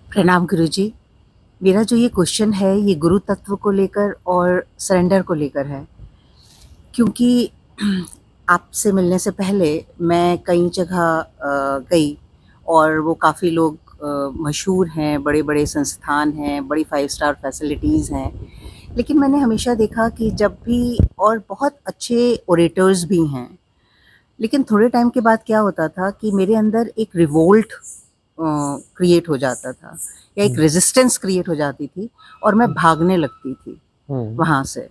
प्रणाम गुरुजी। मेरा जो ये क्वेश्चन है ये गुरु तत्व को लेकर और सरेंडर को लेकर है। क्योंकि आपसे मिलने से पहले मैं कई जगह गई और वो काफ़ी लोग मशहूर हैं, बड़े-बड़े संस्थान हैं, बड़ी 5 स्टार फैसिलिटीज़ हैं। लेकिन मैंने हमेशा देखा कि जब भी और बहुत अच्छे ओरेटर्स भी हैं, लेकिन थोड़े टाइम के बाद क्या होता था कि मेरे अंदर एक रिवोल्ट क्रिएट हो जाता था या एक हुँ, रेजिस्टेंस क्रिएट हो जाती थी और मैं हुँ, भागने लगती थी हुँ, वहाँ से।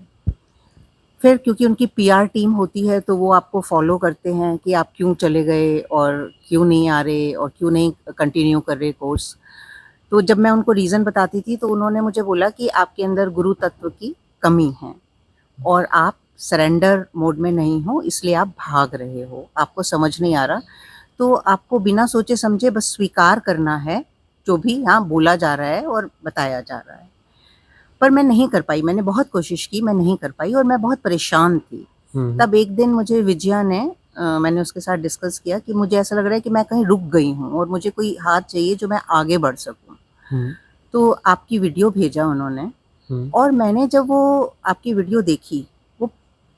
फिर क्योंकि उनकी पीआर टीम होती है तो वो आपको फ़ॉलो करते हैं कि आप क्यों चले गए और क्यों नहीं आ रहे और क्यों नहीं कंटिन्यू कर रहे कोर्स। तो जब मैं उनको रीज़न बताती थी तो उन्होंने मुझे बोला कि आपके अंदर गुरु तत्व की कमी है और आप सरेंडर मोड में नहीं हो इसलिए आप भाग रहे हो, आपको समझ नहीं आ रहा। तो आपको बिना सोचे-समझे बस स्वीकार करना है, जो भी यहाँ बोला जा रहा है और बताया जा रहा है। पर मैं नहीं कर पाई, मैंने बहुत कोशिश की, मैं नहीं कर पाई और मैं बहुत परेशान थी। हुँ, तब एक दिन मुझे विजया ने मैंने उसके साथ डिस्कस किया कि मुझे ऐसा लग रहा है कि मैं कहीं रुक गई हूँ और मुझे कोई हाथ चाहिए जो मैं आगे बढ़ सकूँ। हुँ, तो आपकी वीडियो भेजा उन्होंने हुँ, और मैंने जब वो आपकी वीडियो देखी, वो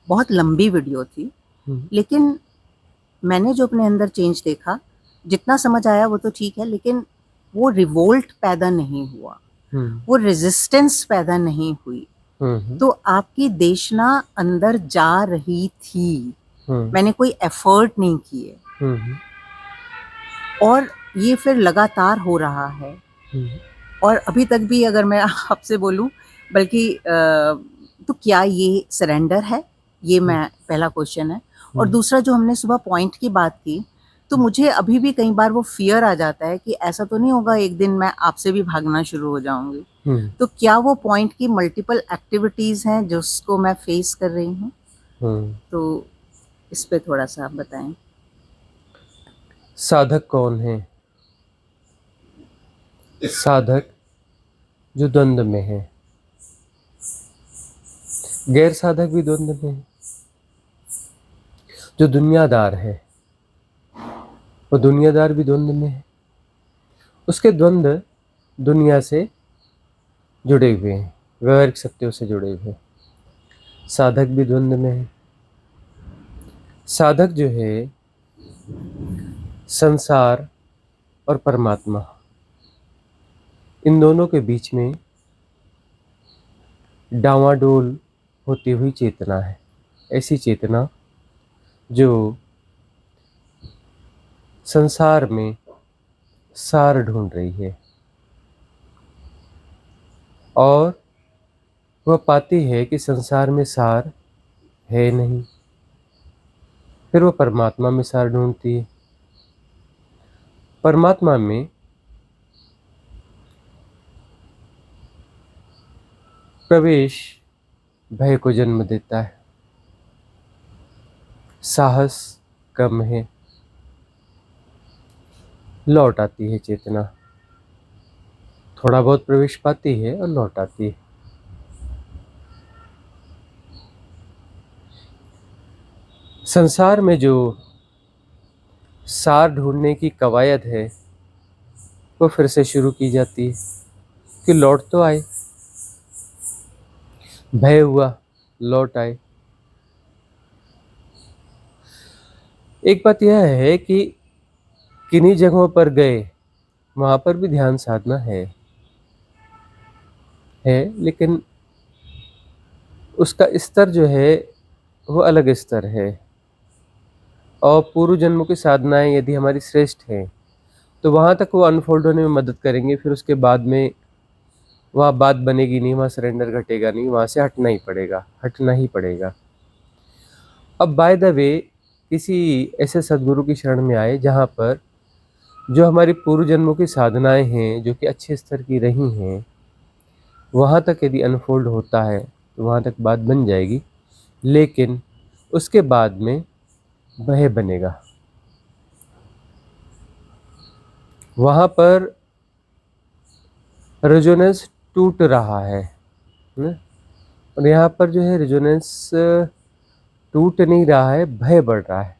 बहुत लंबी वीडियो थी, हुँ, लेकिन मैंने जो अपने अंदर चेंज देखा, जितना समझ आया वो तो ठीक है, लेकिन वो रिवोल्ट पैदा नहीं हुआ, हुँ, वो रेज़िस्टेंस पैदा नहीं हुई। हुँ, हुँ, तो आपकी देशना अंदर जा रही थी, हुँ, मैंने कोई एफ़र्ट नहीं किए हुँ, और ये फिर लगातार हो रहा है हुँ, और अभी तक भी अगर मैं आपसे बोलूँ बल्कि तो क्या ये सरेंडर है? ये हुँ, मैं पहला क्वेश्चन है और हुँ, दूसरा जो हमने सुबह पॉइंट की बात की, तो मुझे अभी भी कई बार वो फ़ियर आ जाता है कि ऐसा तो नहीं होगा एक दिन मैं आपसे भी भागना शुरू हो जाऊँगी। हुँ, तो क्या वो पॉइंट की मल्टीपल एक्टिविटीज़ हैं जिसको मैं फ़ेस कर रही हूँ? हुँ। तो इस पे थोड़ा-सा आप बताएँ? साधक कौन है? साधक जो द्वंद में है, गैर साधक भी द्वंद में है। जो दुनियादार है, वो दुनियादार भी द्वंद में है। उसके द्वंद दुनिया से जुड़े हुए हैं, व्यावहारिक सत्यों से जुड़े हुए हैं। साधक भी द्वंद में है। साधक जो है, संसार और परमात्मा, इन दोनों के बीच में डांवाडोल होती हुई चेतना है। ऐसी चेतना जो संसार में सार ढूंढ रही है और वह पाती है कि संसार में सार है नहीं। फिर वह परमात्मा में सार ढूंढती है। परमात्मा में प्रवेश भय को जन्म देता है। साहस कम है, लौट आती है चेतना। थोड़ा बहुत प्रवेश पाती है और लौट आती है। संसार में जो सार ढूंढने की कवायद है वो फिर से शुरू की जाती है कि लौट तो आए। भय हुआ, लौट आए। एक बात यह है कि किन्हीं जगहों पर गए, वहां पर भी ध्यान साधना है, लेकिन उसका स्तर जो है वो अलग स्तर है। और पूर्व जन्मों की साधनाएं यदि हमारी श्रेष्ठ हैं तो वहां तक वो अनफोल्ड होने में मदद करेंगे। फिर उसके बाद में वहाँ बात बनेगी नहीं, वहाँ सरेंडर घटेगा नहीं, वहाँ से हटना ही पड़ेगा। अब बाय द वे किसी ऐसे सदगुरु की शरण में आए जहाँ पर जो हमारी पूर्व जन्मों की साधनाएं हैं जो कि अच्छे स्तर की रही हैं, वहाँ तक यदि अनफोल्ड होता है तो वहाँ तक बात बन जाएगी। लेकिन उसके बाद में भय बनेगा। वहाँ पर रेजोनेंस टूट रहा है न? और यहाँ पर जो है रेजोनेंस टूट नहीं रहा है, भय बढ़ रहा है।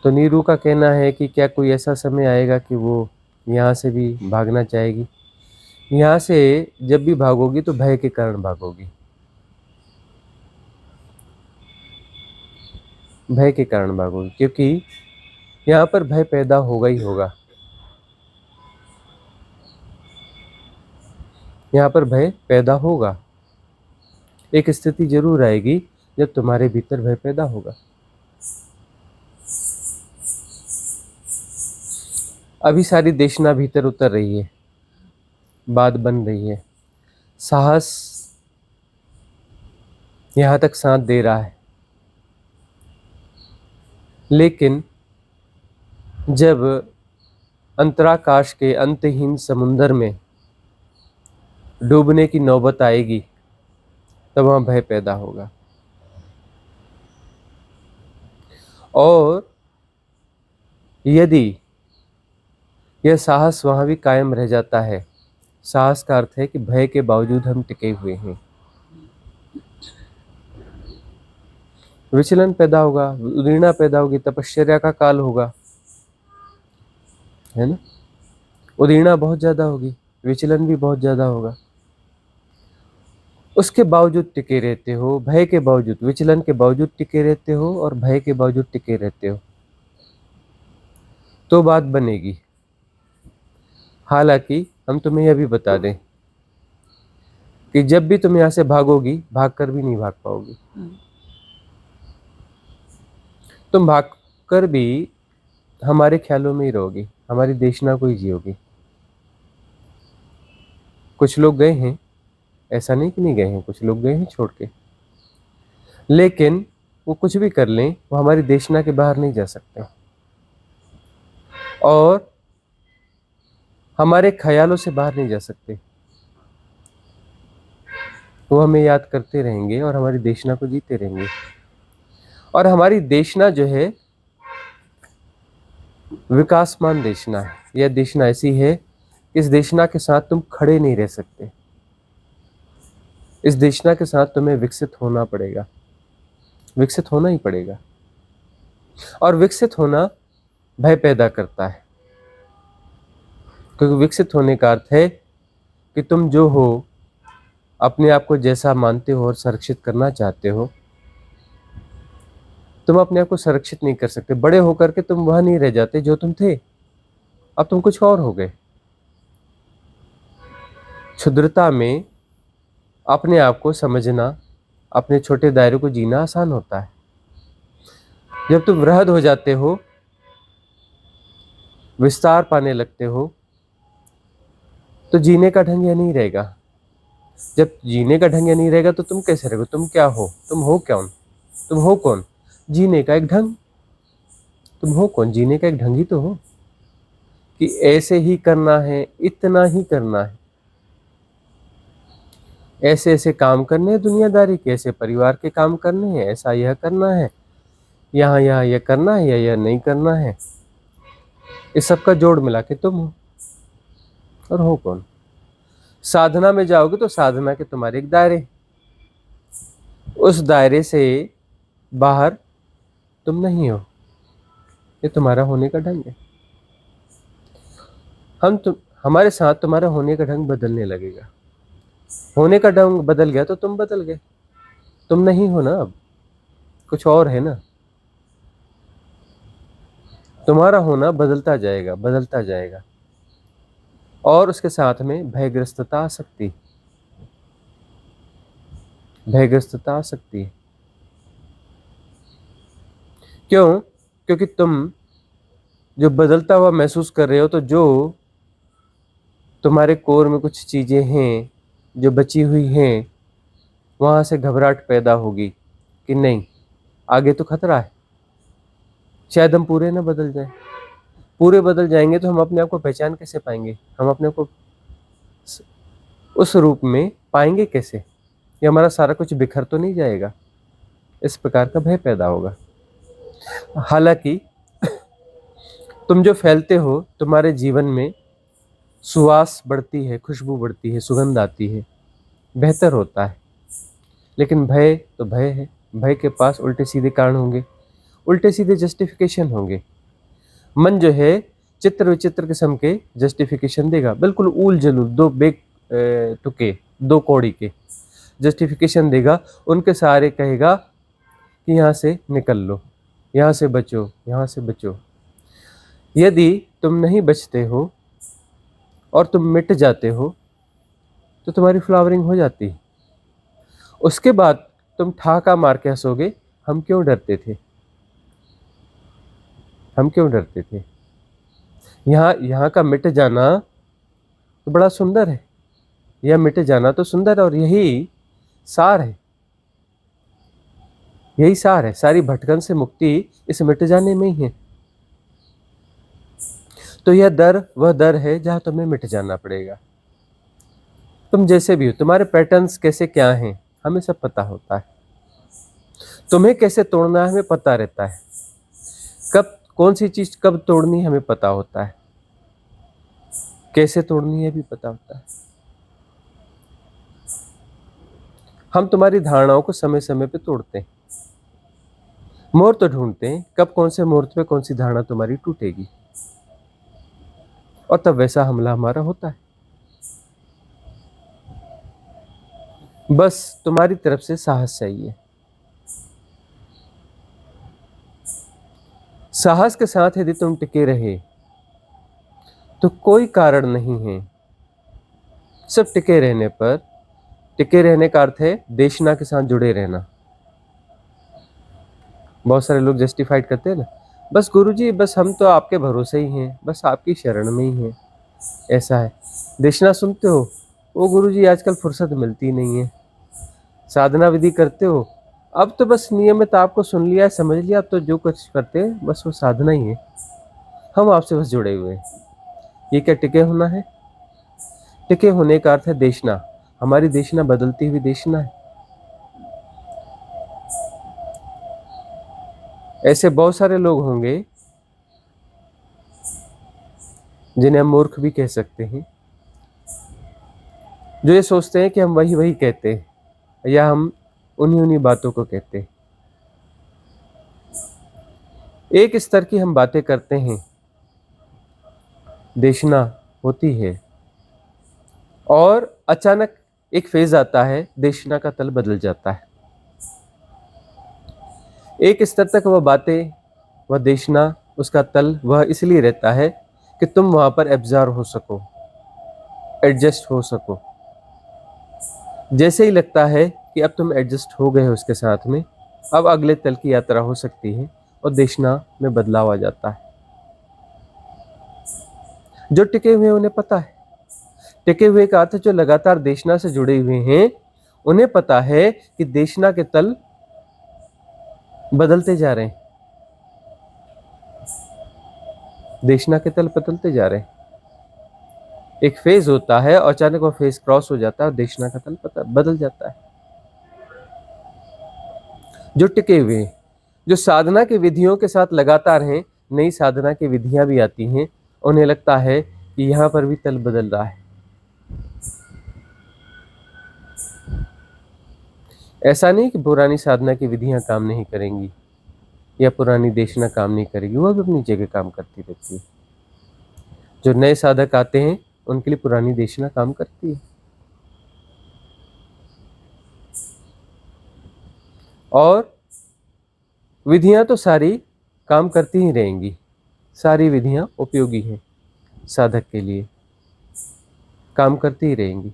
तो नीरू का कहना है कि क्या कोई ऐसा समय आएगा कि वो यहाँ से भी भागना चाहेगी। यहाँ से जब भी भागोगी तो भय के कारण भागोगी, भय के कारण भागोगी, क्योंकि यहाँ पर भय पैदा होगा ही होगा। यहाँ पर भय पैदा होगा, एक स्थिति जरूर आएगी जब तुम्हारे भीतर भय पैदा होगा। अभी सारी देशना भीतर उतर रही है, बात बन रही है, साहस यहाँ तक साथ दे रहा है, लेकिन जब अंतराकाश के अंतहीन समुंदर में डूबने की नौबत आएगी तब वहाँ भय पैदा होगा। और यदि यह साहस वहाँ भी कायम रह जाता है, साहस का अर्थ है कि भय के बावजूद हम टिके हुए हैं, विचलन पैदा होगा, उद्दीपना पैदा होगी, तपश्चर्या का काल होगा, है ना। उद्दीपना बहुत ज्यादा होगी, विचलन भी बहुत ज्यादा होगा, उसके बावजूद टिके रहते हो, भय के बावजूद, विचलन के बावजूद टिके रहते हो और भय के बावजूद टिके रहते हो, तो बात बनेगी। हालांकि हम तुम्हें यह भी बता दें कि जब भी तुम यहाँ से भागोगी, भागकर भी नहीं भाग पाओगी। तुम भागकर भी हमारे ख्यालों में ही रहोगी, हमारी देशना को ही जियोगी। कुछ लोग गए हैं, ऐसा नहीं कि नहीं गए हैं, कुछ लोग गए हैं छोड़ के, लेकिन वो कुछ भी कर लें, वो हमारी देशना के बाहर नहीं जा सकते, और हमारे ख्यालों से बाहर नहीं जा सकते। वो हमें याद करते रहेंगे और हमारी देशना को जीते रहेंगे। और हमारी देशना जो है विकासमान देशना है। यह देशना ऐसी है, इस देशना के साथ तुम खड़े नहीं रह सकते, इस देशना के साथ तुम्हें विकसित होना पड़ेगा, विकसित होना ही पड़ेगा। और विकसित होना भय पैदा करता है, क्योंकि विकसित होने का अर्थ है कि तुम जो हो, अपने आप को जैसा मानते हो और संरक्षित करना चाहते हो, तुम अपने आप को संरक्षित नहीं कर सकते। बड़े होकर के तुम वह नहीं रह जाते जो तुम थे, अब तुम कुछ और हो गए। क्षुद्रता में अपने आप को समझना, अपने छोटे दायरे को जीना आसान होता है। जब तुम वृहद हो जाते हो, विस्तार पाने लगते हो, तो जीने का ढंग यह नहीं रहेगा। जब जीने का ढंग यह नहीं रहेगा तो तुम कैसे रहोगे? तुम क्या हो? तुम हो कौन? तुम हो कौन? जीने का एक ढंग। तुम हो कौन? जीने का एक ढंग ही तो हो, कि ऐसे ही करना है, इतना ही करना है, ऐसे ऐसे काम करने हैं दुनियादारी के, ऐसे परिवार के काम करने हैं, ऐसा यह करना है, यहाँ यहाँ यह करना है या यह नहीं करना है। इस सब का जोड़ मिला के तुम हो। और हो कौन? साधना में जाओगे तो साधना के तुम्हारे एक दायरे, उस दायरे से बाहर तुम नहीं हो। ये तुम्हारा होने का ढंग है। हमारे साथ तुम्हारा होने का ढंग बदलने लगेगा। होने का ढंग बदल गया तो तुम बदल गए, तुम नहीं हो ना, अब कुछ और है ना। तुम्हारा होना बदलता जाएगा, बदलता जाएगा, और उसके साथ में भयग्रस्तता आ सकती, भयग्रस्तता आ सकती है। क्यों? क्योंकि तुम जो बदलता हुआ महसूस कर रहे हो, तो जो तुम्हारे कोर में कुछ चीजें हैं जो बची हुई हैं, वहां से घबराहट पैदा होगी कि नहीं, आगे तो खतरा है, शायद हम पूरे ना बदल जाएं। पूरे बदल जाएंगे तो हम अपने आप को पहचान कैसे पाएंगे? हम अपने आप को उस रूप में पाएंगे कैसे? ये हमारा सारा कुछ बिखर तो नहीं जाएगा? इस प्रकार का भय पैदा होगा। हालांकि तुम जो फैलते हो, तुम्हारे जीवन में सुवास बढ़ती है, खुशबू बढ़ती है, सुगंध आती है, बेहतर होता है। लेकिन भय तो भय है, भय के पास उल्टे सीधे कारण होंगे, उल्टे सीधे जस्टिफिकेशन होंगे। मन जो है चित्र विचित्र किस्म के जस्टिफिकेशन देगा, बिल्कुल ऊल जलूल, दो बेक तुके, दो कौड़ी के जस्टिफिकेशन देगा। उनके सहारे कहेगा कि यहाँ से निकल लो, यहाँ से बचो, यहाँ से बचो। यदि तुम नहीं बचते हो और तुम मिट जाते हो तो तुम्हारी फ्लावरिंग हो जाती। उसके बाद तुम ठहाका मार के हंसोगे, हम क्यों डरते थे, हम क्यों डरते थे। यहाँ का मिट जाना तो बड़ा सुंदर है, यह मिट जाना तो सुंदर है, और यही सार है, यही सार है। सारी भटकन से मुक्ति इस मिट जाने में ही है। तो यह दर वह दर है जहां तुम्हें मिट जाना पड़ेगा। तुम जैसे भी हो, तुम्हारे पैटर्न्स कैसे क्या हैं हमें सब पता होता है, तुम्हें कैसे तोड़ना है हमें पता रहता है, कब कौन सी चीज कब तोड़नी है हमें पता होता है, कैसे तोड़नी है भी पता होता है। हम तुम्हारी धारणाओं को समय समय पे तोड़ते हैं, मुहूर्त तो ढूंढते हैं कब कौन से मुहूर्त पे कौन सी धारणा तुम्हारी टूटेगी, और तब वैसा हमला हमारा होता है। बस तुम्हारी तरफ से साहस चाहिए। साहस के साथ यदि तुम टिके रहे तो कोई कारण नहीं है, सिर्फ टिके रहने पर। टिके रहने का अर्थ है देशना के साथ जुड़े रहना। बहुत सारे लोग जस्टिफाइड करते हैं ना, बस गुरुजी बस हम तो आपके भरोसे ही हैं, बस आपकी शरण में ही हैं, ऐसा है। देशना सुनते हो, ओ गुरुजी आजकल फुर्सत मिलती नहीं है। साधना विधि करते हो, अब तो बस नियमित आपको सुन लिया समझ लिया, अब तो जो कुछ करते हैं बस वो साधना ही है, हम आपसे बस जुड़े हुए हैं। ये क्या टिके होना है? टिके होने का अर्थ है देशना। हमारी देशना बदलती हुई देशना है। ऐसे बहुत सारे लोग होंगे जिन्हें हम मूर्ख भी कह सकते हैं, जो ये सोचते हैं कि हम वही वही कहते हैं या हम उन्हीं उन्हीं बातों को कहते हैं। एक स्तर की हम बातें करते हैं, देशना होती है, और अचानक एक फेज आता है, देशना का तल बदल जाता है। एक स्तर तक वह बातें, वह देशना, उसका तल वह इसलिए रहता है कि तुम वहां पर एब्जॉर्व हो सको, एडजस्ट हो सको। जैसे ही लगता है कि अब तुम एडजस्ट हो गए हो उसके साथ में, अब अगले तल की यात्रा हो सकती है और देशना में बदलाव आ जाता है। जो टिके हुए हैं उन्हें पता है, टिके हुए का अर्थ जो लगातार देशना से जुड़े हुए हैं उन्हें पता है कि देशना के तल बदलते जा रहे हैं, देशना के तल बदलते जा रहे हैं। एक फेज होता है और अचानक वो फेज क्रॉस हो जाता है और देशना का तल बदल जाता है। जो टिके हुए हैं, जो साधना की विधियों के साथ लगातार हैं, नई साधना की विधियां भी आती हैं, उन्हें लगता है कि यहां पर भी तल बदल रहा है। ऐसा नहीं कि पुरानी साधना की विधियां काम नहीं करेंगी या पुरानी देशना काम नहीं करेगी, वह भी अपनी जगह काम करती रहती है। जो नए साधक आते हैं उनके लिए पुरानी देशना काम करती है, और विधियां तो सारी काम करती ही रहेंगी। सारी विधियां उपयोगी हैं, साधक के लिए काम करती ही रहेंगी।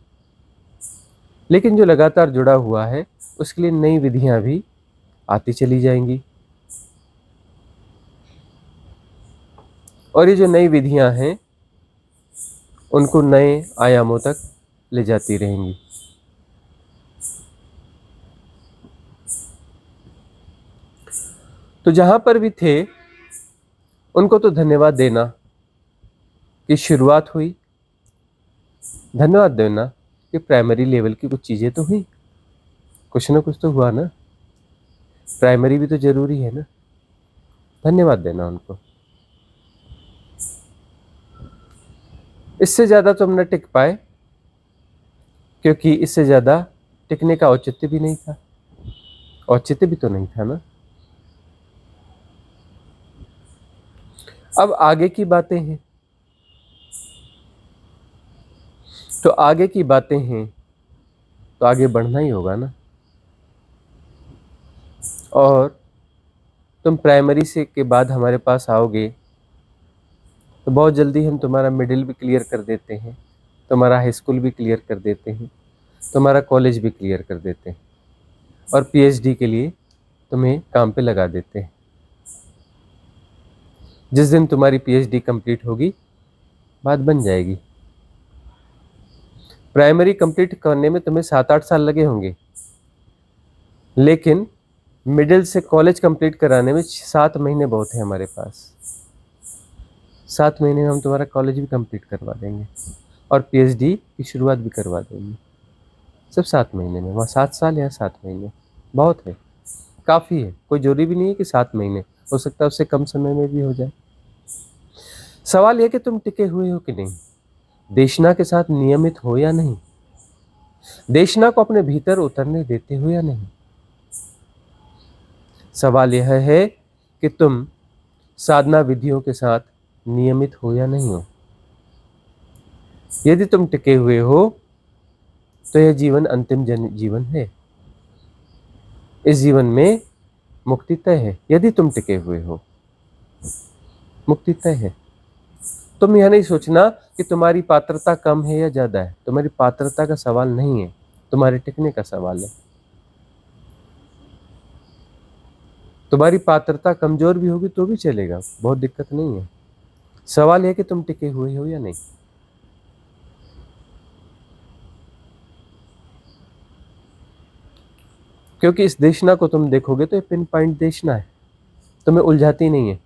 लेकिन जो लगातार जुड़ा हुआ है उसके लिए नई विधियां भी आती चली जाएंगी, और ये जो नई विधियां हैं उनको नए आयामों तक ले जाती रहेंगी। तो जहां पर भी थे उनको तो धन्यवाद देना कि शुरुआत हुई, धन्यवाद देना कि प्राइमरी लेवल की कुछ चीजें तो हुई, कुछ ना कुछ तो हुआ ना, प्राइमरी भी तो जरूरी है ना, धन्यवाद देना उनको। इससे ज्यादा तो हम न टिक पाए, क्योंकि इससे ज्यादा टिकने का औचित्य भी नहीं था, औचित्य भी तो नहीं था ना। अब आगे की बातें हैं, तो आगे की बातें हैं तो आगे बढ़ना ही होगा ना। और तुम प्राइमरी से के बाद हमारे पास आओगे तो बहुत जल्दी हम तुम्हारा मिडिल भी क्लियर कर देते हैं, तुम्हारा हाई स्कूल भी क्लियर कर देते हैं, तुम्हारा कॉलेज भी क्लियर कर देते हैं और पीएचडी के लिए तुम्हें काम पे लगा देते हैं। जिस दिन तुम्हारी पीएचडी कंप्लीट होगी बात बन जाएगी। प्राइमरी कंप्लीट करने में तुम्हें 7-8 साल लगे होंगे, लेकिन मिडिल से कॉलेज कंप्लीट कराने में 7 महीने बहुत है हमारे पास। 7 महीने में हम तुम्हारा कॉलेज भी कंप्लीट करवा देंगे और पीएचडी की शुरुआत भी करवा देंगे, सब 7 महीने में। वहाँ 7 साल या 7 महीने बहुत है, काफ़ी है। कोई जरूरी भी नहीं है कि 7 महीने, हो सकता है उससे कम समय में भी हो जाए। सवाल यह कि तुम टिके हुए हो कि नहीं, देशना के साथ नियमित हो या नहीं, देशना को अपने भीतर उतरने देते हो या नहीं। सवाल यह है कि तुम साधना विधियों के साथ नियमित हो या नहीं हो। यदि तुम टिके हुए हो तो यह जीवन अंतिम जीवन है, इस जीवन में मुक्ति तय है। यदि तुम टिके हुए हो मुक्ति तय है। तुम यह नहीं सोचना कि तुम्हारी पात्रता कम है या ज्यादा है, तुम्हारी पात्रता का सवाल नहीं है, तुम्हारे टिकने का सवाल है। तुम्हारी पात्रता कमजोर भी होगी तो भी चलेगा, बहुत दिक्कत नहीं है। सवाल यह कि तुम टिके हुए हो या नहीं। क्योंकि इस देशना को तुम देखोगे तो ये पिन पॉइंट देशना है, तुम्हें उलझाती नहीं है,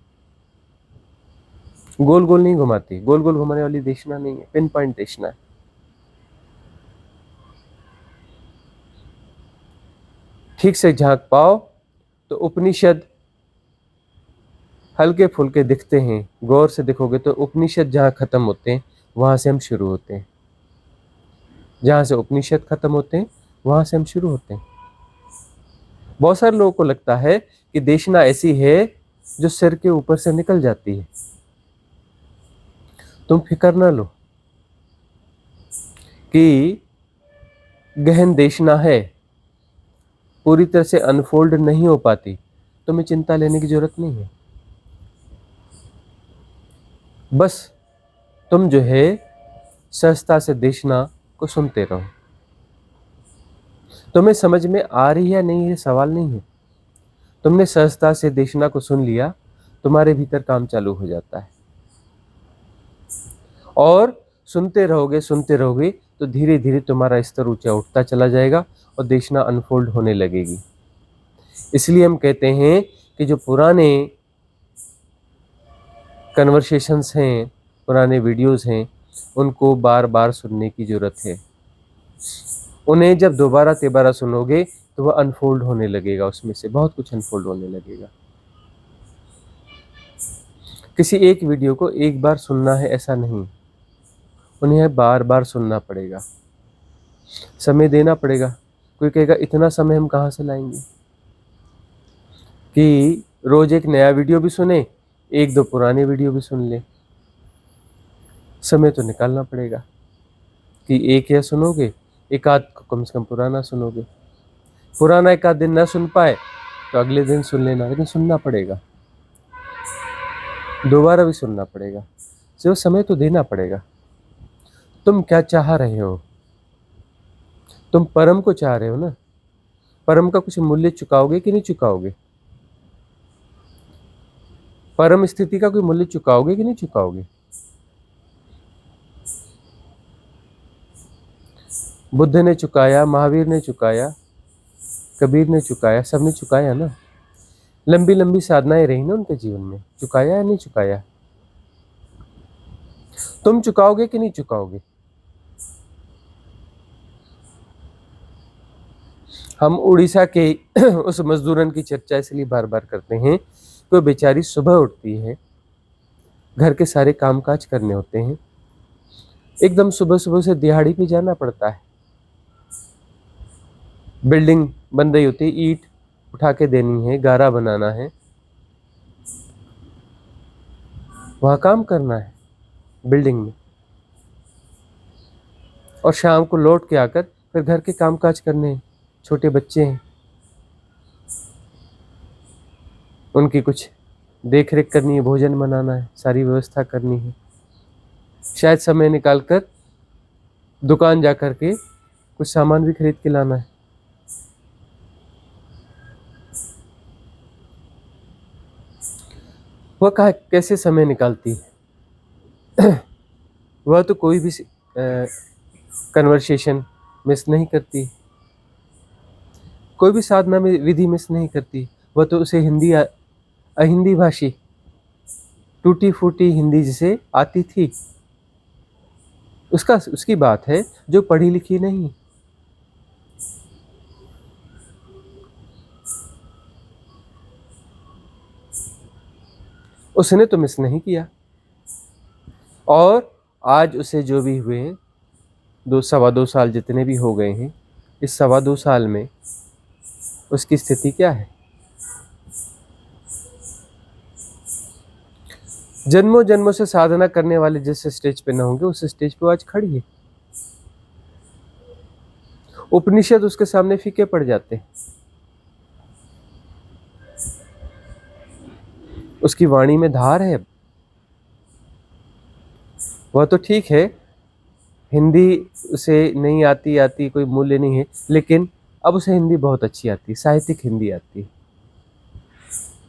गोल गोल नहीं घुमाती, गोल गोल घुमाने वाली देशना नहीं है, पिन पॉइंट देशना है। ठीक से झांक पाओ तो उपनिषद हल्के फुल्के दिखते हैं, गौर से देखोगे तो उपनिषद जहाँ खत्म होते हैं वहां से हम शुरू होते हैं, जहां से उपनिषद खत्म होते हैं वहां से हम शुरू होते हैं। बहुत सारे लोगों को लगता है कि देशना ऐसी है जो सिर के ऊपर से निकल जाती है। तुम फिक्र ना लो कि गहन देशना है, पूरी तरह से अनफोल्ड नहीं हो पाती, तुम्हें चिंता लेने की जरूरत नहीं है। बस तुम जो है सहजता से देशना को सुनते रहो। तुम्हें समझ में आ रही है नहीं, ये सवाल नहीं है। तुमने सहजता से देशना को सुन लिया, तुम्हारे भीतर काम चालू हो जाता है और सुनते रहोगे तो धीरे धीरे तुम्हारा स्तर ऊंचा उठता चला जाएगा और देशना अनफोल्ड होने लगेगी। इसलिए हम कहते हैं कि जो पुराने कन्वर्सेशंस हैं, पुराने वीडियोस हैं, उनको बार बार सुनने की जरूरत है। उन्हें जब दोबारा तिबारा सुनोगे तो वह अनफोल्ड होने लगेगा, उसमें से बहुत कुछ अनफोल्ड होने लगेगा। किसी एक वीडियो को एक बार सुनना है ऐसा नहीं, उन्हें बार बार सुनना पड़ेगा, समय देना पड़ेगा। कोई कहेगा इतना समय हम कहाँ से लाएंगे कि रोज एक नया वीडियो भी सुने, एक दो पुराने वीडियो भी सुन ले। समय तो निकालना पड़ेगा कि एक या सुनोगे, एक आध को कम से कम पुराना सुनोगे। पुराना एक आध दिन ना सुन पाए तो अगले दिन सुन लेना, लेकिन सुनना पड़ेगा, दोबारा भी सुनना पड़ेगा, सिर्फ समय तो देना पड़ेगा। तुम क्या चाह रहे हो, तुम परम को चाह रहे हो ना, परम का कुछ मूल्य चुकाओगे कि नहीं चुकाओगे, परम स्थिति का कोई मूल्य चुकाओगे कि नहीं चुकाओगे। बुद्ध ने चुकाया, महावीर ने चुकाया, कबीर ने चुकाया, सबने चुकाया ना। लंबी लंबी साधनाएं रही ना उनके जीवन में, चुकाया या नहीं चुकाया। तुम चुकाओगे कि नहीं चुकाओगे। हम उड़ीसा के उस मजदूरन की चर्चा इसलिए बार बार करते हैं कि वो बेचारी सुबह उठती है, घर के सारे कामकाज करने होते हैं, एकदम सुबह सुबह से दिहाड़ी पे जाना पड़ता है। बिल्डिंग बन रही होती है, ईंट उठा के देनी है, गारा बनाना है, वहां काम करना है बिल्डिंग में, और शाम को लौट के आकर फिर घर के कामकाज करने हैं, छोटे बच्चे हैं, उनकी कुछ देख रेख करनी है, भोजन बनाना है, सारी व्यवस्था करनी है, शायद समय निकाल कर दुकान जा कर के कुछ सामान भी खरीद के लाना है। वह कैसे समय निकालती है? वह तो कोई भी कन्वर्सेशन मिस नहीं करती, कोई भी साधना में विधि मिस नहीं करती। वह तो उसे अहिंदी भाषी टूटी फूटी हिंदी जिसे आती थी, उसकी बात है, जो पढ़ी लिखी नहीं। उसने तो मिस नहीं किया। और आज उसे जो भी हुए हैं, 2 साल जितने भी हो गए हैं, इस 2 साल में उसकी स्थिति क्या है? जन्मों जन्मों से साधना करने वाले जिस स्टेज पे न होंगे, उस स्टेज पे आज खड़ी है। उपनिषद उसके सामने फीके पड़ जाते हैं। उसकी वाणी में धार है। वह तो ठीक है, हिंदी उसे नहीं आती कोई मूल्य नहीं है, लेकिन अब उसे हिंदी बहुत अच्छी आती है, साहित्यिक हिंदी आती है,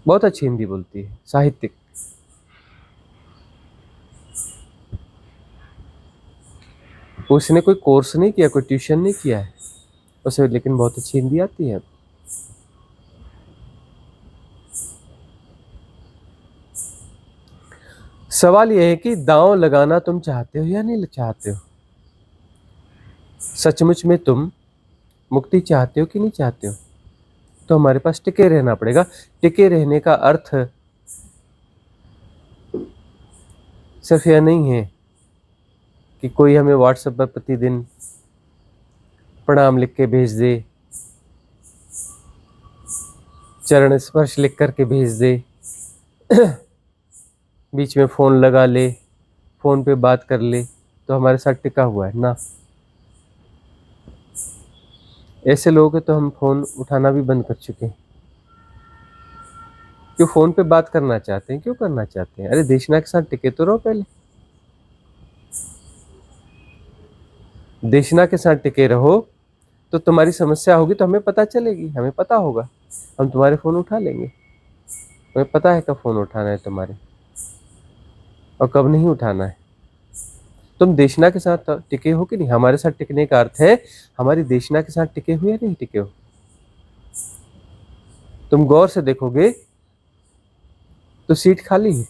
बहुत अच्छी हिंदी बोलती है, साहित्यिक। उसने कोई कोर्स नहीं किया, कोई ट्यूशन नहीं किया है उसे, लेकिन बहुत अच्छी हिंदी आती है। सवाल यह है कि दांव लगाना तुम चाहते हो या नहीं चाहते हो? सचमुच में तुम मुक्ति चाहते हो कि नहीं चाहते हो? तो हमारे पास टिके रहना पड़ेगा। टिके रहने का अर्थ सिर्फ यह नहीं है कि कोई हमें व्हाट्सएप पर प्रतिदिन प्रणाम लिख के भेज दे, चरण स्पर्श लिख करके भेज दे, बीच में फ़ोन लगा ले, फ़ोन पे बात कर ले, तो हमारे साथ टिका हुआ है ना। ऐसे लोग हैं तो हम फ़ोन उठाना भी बंद कर चुके हैं। क्यों फ़ोन पे बात करना चाहते हैं? क्यों करना चाहते हैं? अरे देशना के साथ टिके तो रहो पहले। देशना के साथ टिके रहो तो तुम्हारी समस्या होगी तो हमें पता चलेगी, हमें पता होगा, हम तुम्हारे फ़ोन उठा लेंगे। हमें पता है कब फ़ोन उठाना है तुम्हारे और कब नहीं उठाना है। तुम देशना के साथ टिके हो कि नहीं? हमारे साथ टिकने का अर्थ है हमारी देशना के साथ टिके हो या नहीं टिके हो। तुम गौर से देखोगे तो सीट खाली है,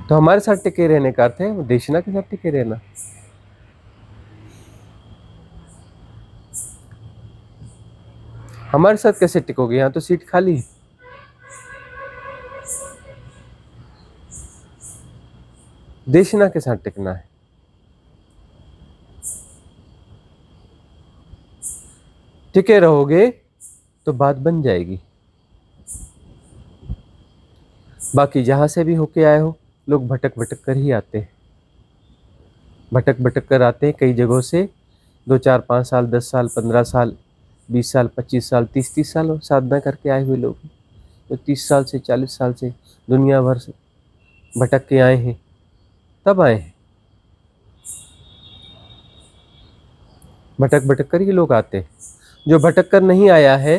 तो हमारे साथ टिके रहने का अर्थ है देशना के साथ टिके रहना। हमारे साथ कैसे टिकोगे? यहाँ तो सीट खाली है। देशना के साथ टिकना है। टिके रहोगे तो बात बन जाएगी। बाकी जहां से भी होके आए हो, लोग भटक भटक कर ही आते हैं, भटक भटक कर आते हैं कई जगहों से। 2 4 5 साल, 10 साल, 15 साल, 20 साल, 25 साल, 30 साल साधना करके आए हुए लोग, तो 30 साल से 40 साल से दुनिया भर से भटक के आए हैं, तब आए हैं। भटक भटक कर ये लोग आते हैं। जो भटक कर नहीं आया है,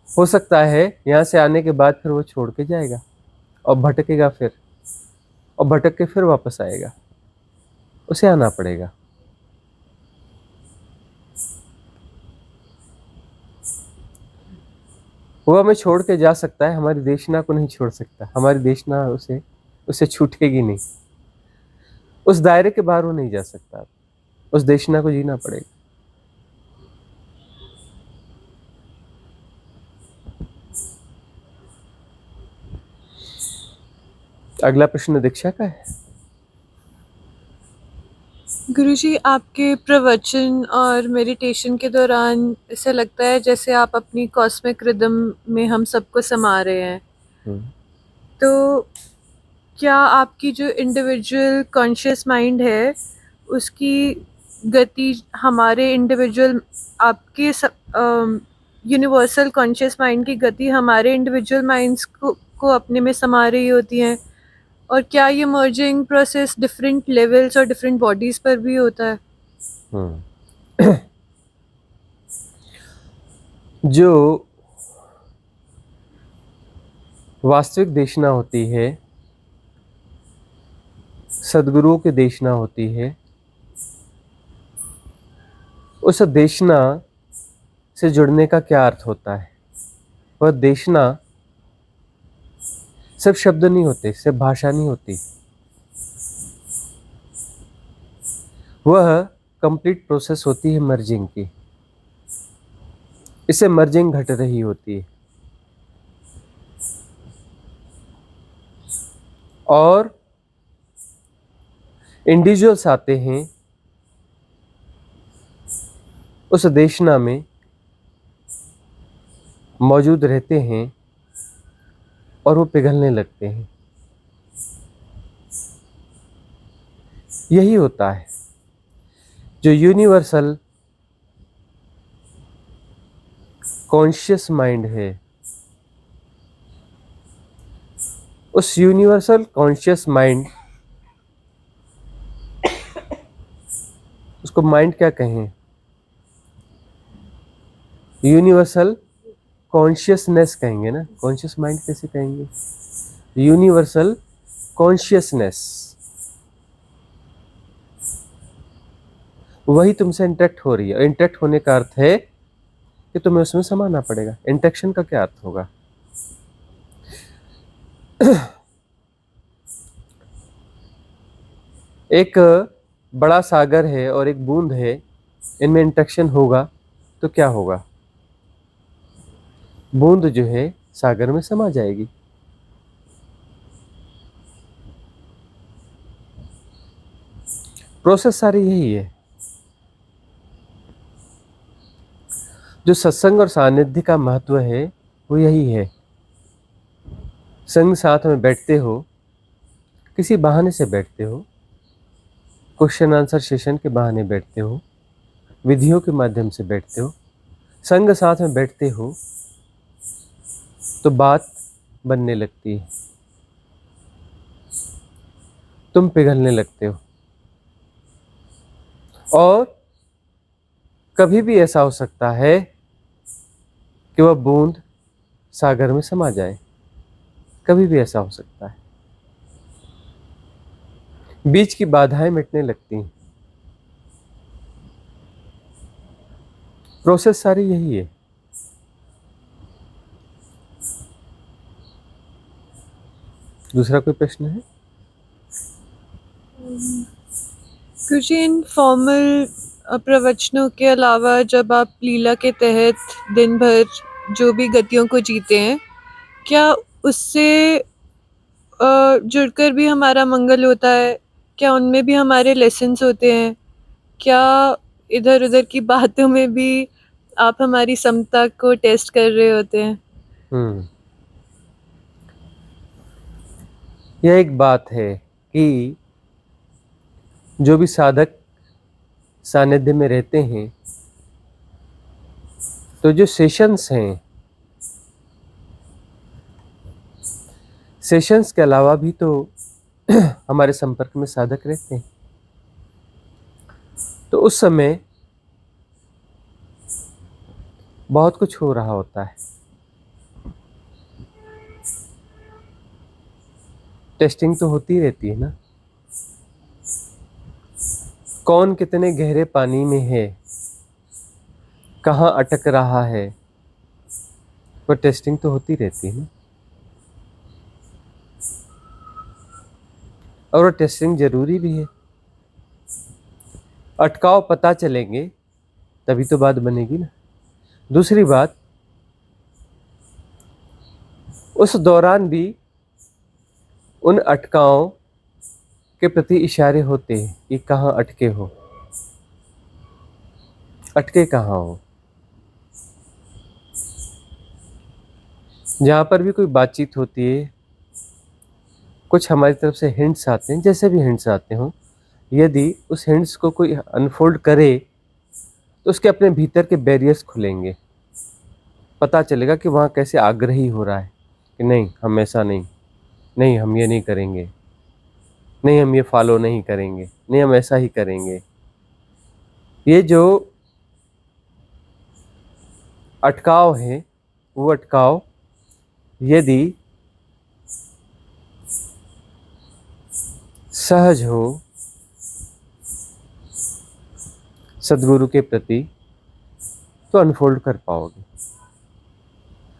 हो सकता है यहाँ से आने के बाद फिर वो छोड़ के जाएगा और भटकेगा फिर, और भटक के फिर वापस आएगा, उसे आना पड़ेगा। वो हमें छोड़ के जा सकता है, हमारी देशना को नहीं छोड़ सकता। हमारी देशना उसे छूटेगी नहीं, उस दायरे के बाहर वो नहीं जा सकता। उस देशना को जीना पड़ेगा। अगला प्रश्न दीक्षा का है। गुरुजी, आपके प्रवचन और मेडिटेशन के दौरान ऐसा लगता है जैसे आप अपनी कॉस्मिक रिदम में हम सबको समा रहे हैं। तो क्या आपकी जो इंडिविजुअल कॉन्शियस माइंड है उसकी गति हमारे इंडिविजुअल आपके यूनिवर्सल कॉन्शियस माइंड की गति हमारे इंडिविजुअल माइंड्स को अपने में समा रही होती है, और क्या ये मर्जिंग प्रोसेस डिफरेंट लेवल्स और डिफरेंट बॉडीज पर भी होता है? जो वास्तविक देशना होती है, सद्गुरुओं की देशना होती है, उस देशना से जुड़ने का क्या अर्थ होता है? वह देशना सिर्फ शब्द नहीं होते, सिर्फ भाषा नहीं होती, वह कंप्लीट प्रोसेस होती है मर्जिंग की। इससे मर्जिंग घट रही होती है और इंडिविजुअल्स आते हैं उस देशना में, मौजूद रहते हैं और वो पिघलने लगते हैं। यही होता है जो यूनिवर्सल कॉन्शियस माइंड है। उस यूनिवर्सल कॉन्शियस माइंड, उसको माइंड क्या कहें, यूनिवर्सल कॉन्शियसनेस कहेंगे ना, कॉन्शियस माइंड कैसे कहेंगे, यूनिवर्सल कॉन्शियसनेस, वही तुमसे इंटरेक्ट हो रही है। इंटरेक्ट होने का अर्थ है कि तुम्हें उसमें समाना पड़ेगा। इंटरेक्शन का क्या अर्थ होगा? एक बड़ा सागर है और एक बूंद है, इनमें इंटरेक्शन होगा तो क्या होगा? बूंद जो है सागर में समा जाएगी। प्रोसेस सारी यही है। जो सत्संग और सानिध्य का महत्व है वो यही है। संग साथ में बैठते हो, किसी बहाने से बैठते हो, क्वेश्चन आंसर सेशन के बहाने बैठते हो, विधियों के माध्यम से बैठते हो, संग साथ में बैठते हो तो बात बनने लगती है, तुम पिघलने लगते हो। और कभी भी ऐसा हो सकता है कि वह बूंद सागर में समा जाए, कभी भी ऐसा हो सकता है। बीच की बाधाएं मिटने लगती हैं। प्रोसेस सारी यही है। दूसरा कोई प्रश्न है? कुछ इन फॉर्मल प्रवचनों के अलावा जब आप लीला के तहत दिन भर जो भी गतियों को जीते हैं, क्या उससे जुड़कर भी हमारा मंगल होता है? क्या उनमें भी हमारे लेसन्स होते हैं? क्या इधर उधर की बातों में भी आप हमारी समता को टेस्ट कर रहे होते हैं? यह एक बात है कि जो भी साधक सानिध्य में रहते हैं तो जो सेशंस हैं, सेशंस के अलावा भी तो हमारे संपर्क में साधक रहते हैं। तो उस समय बहुत कुछ हो रहा होता है। टेस्टिंग तो होती रहती है ना, कौन कितने गहरे पानी में है, कहाँ अटक रहा है, वो टेस्टिंग तो होती रहती है ना। और वो टेस्टिंग जरूरी भी है। अटकाव पता चलेंगे तभी तो बात बनेगी ना। दूसरी बात, उस दौरान भी उन अटकाओं के प्रति इशारे होते हैं कि कहाँ अटके हो, अटके कहाँ हो। जहाँ पर भी कोई बातचीत होती है कुछ हमारी तरफ से हिंट्स आते हैं, जैसे भी हिंट्स आते हों, यदि उस हिंट्स को कोई अनफोल्ड करे तो उसके अपने भीतर के बैरियर्स खुलेंगे, पता चलेगा कि वहाँ कैसे आग्रही हो रहा है कि नहीं हम ऐसा नहीं, नहीं हम ये नहीं करेंगे, नहीं हम ये फॉलो नहीं करेंगे, नहीं हम ऐसा ही करेंगे। ये जो अटकाव है वो अटकाव यदि सहज हो सदगुरु के प्रति तो अनफोल्ड कर पाओगे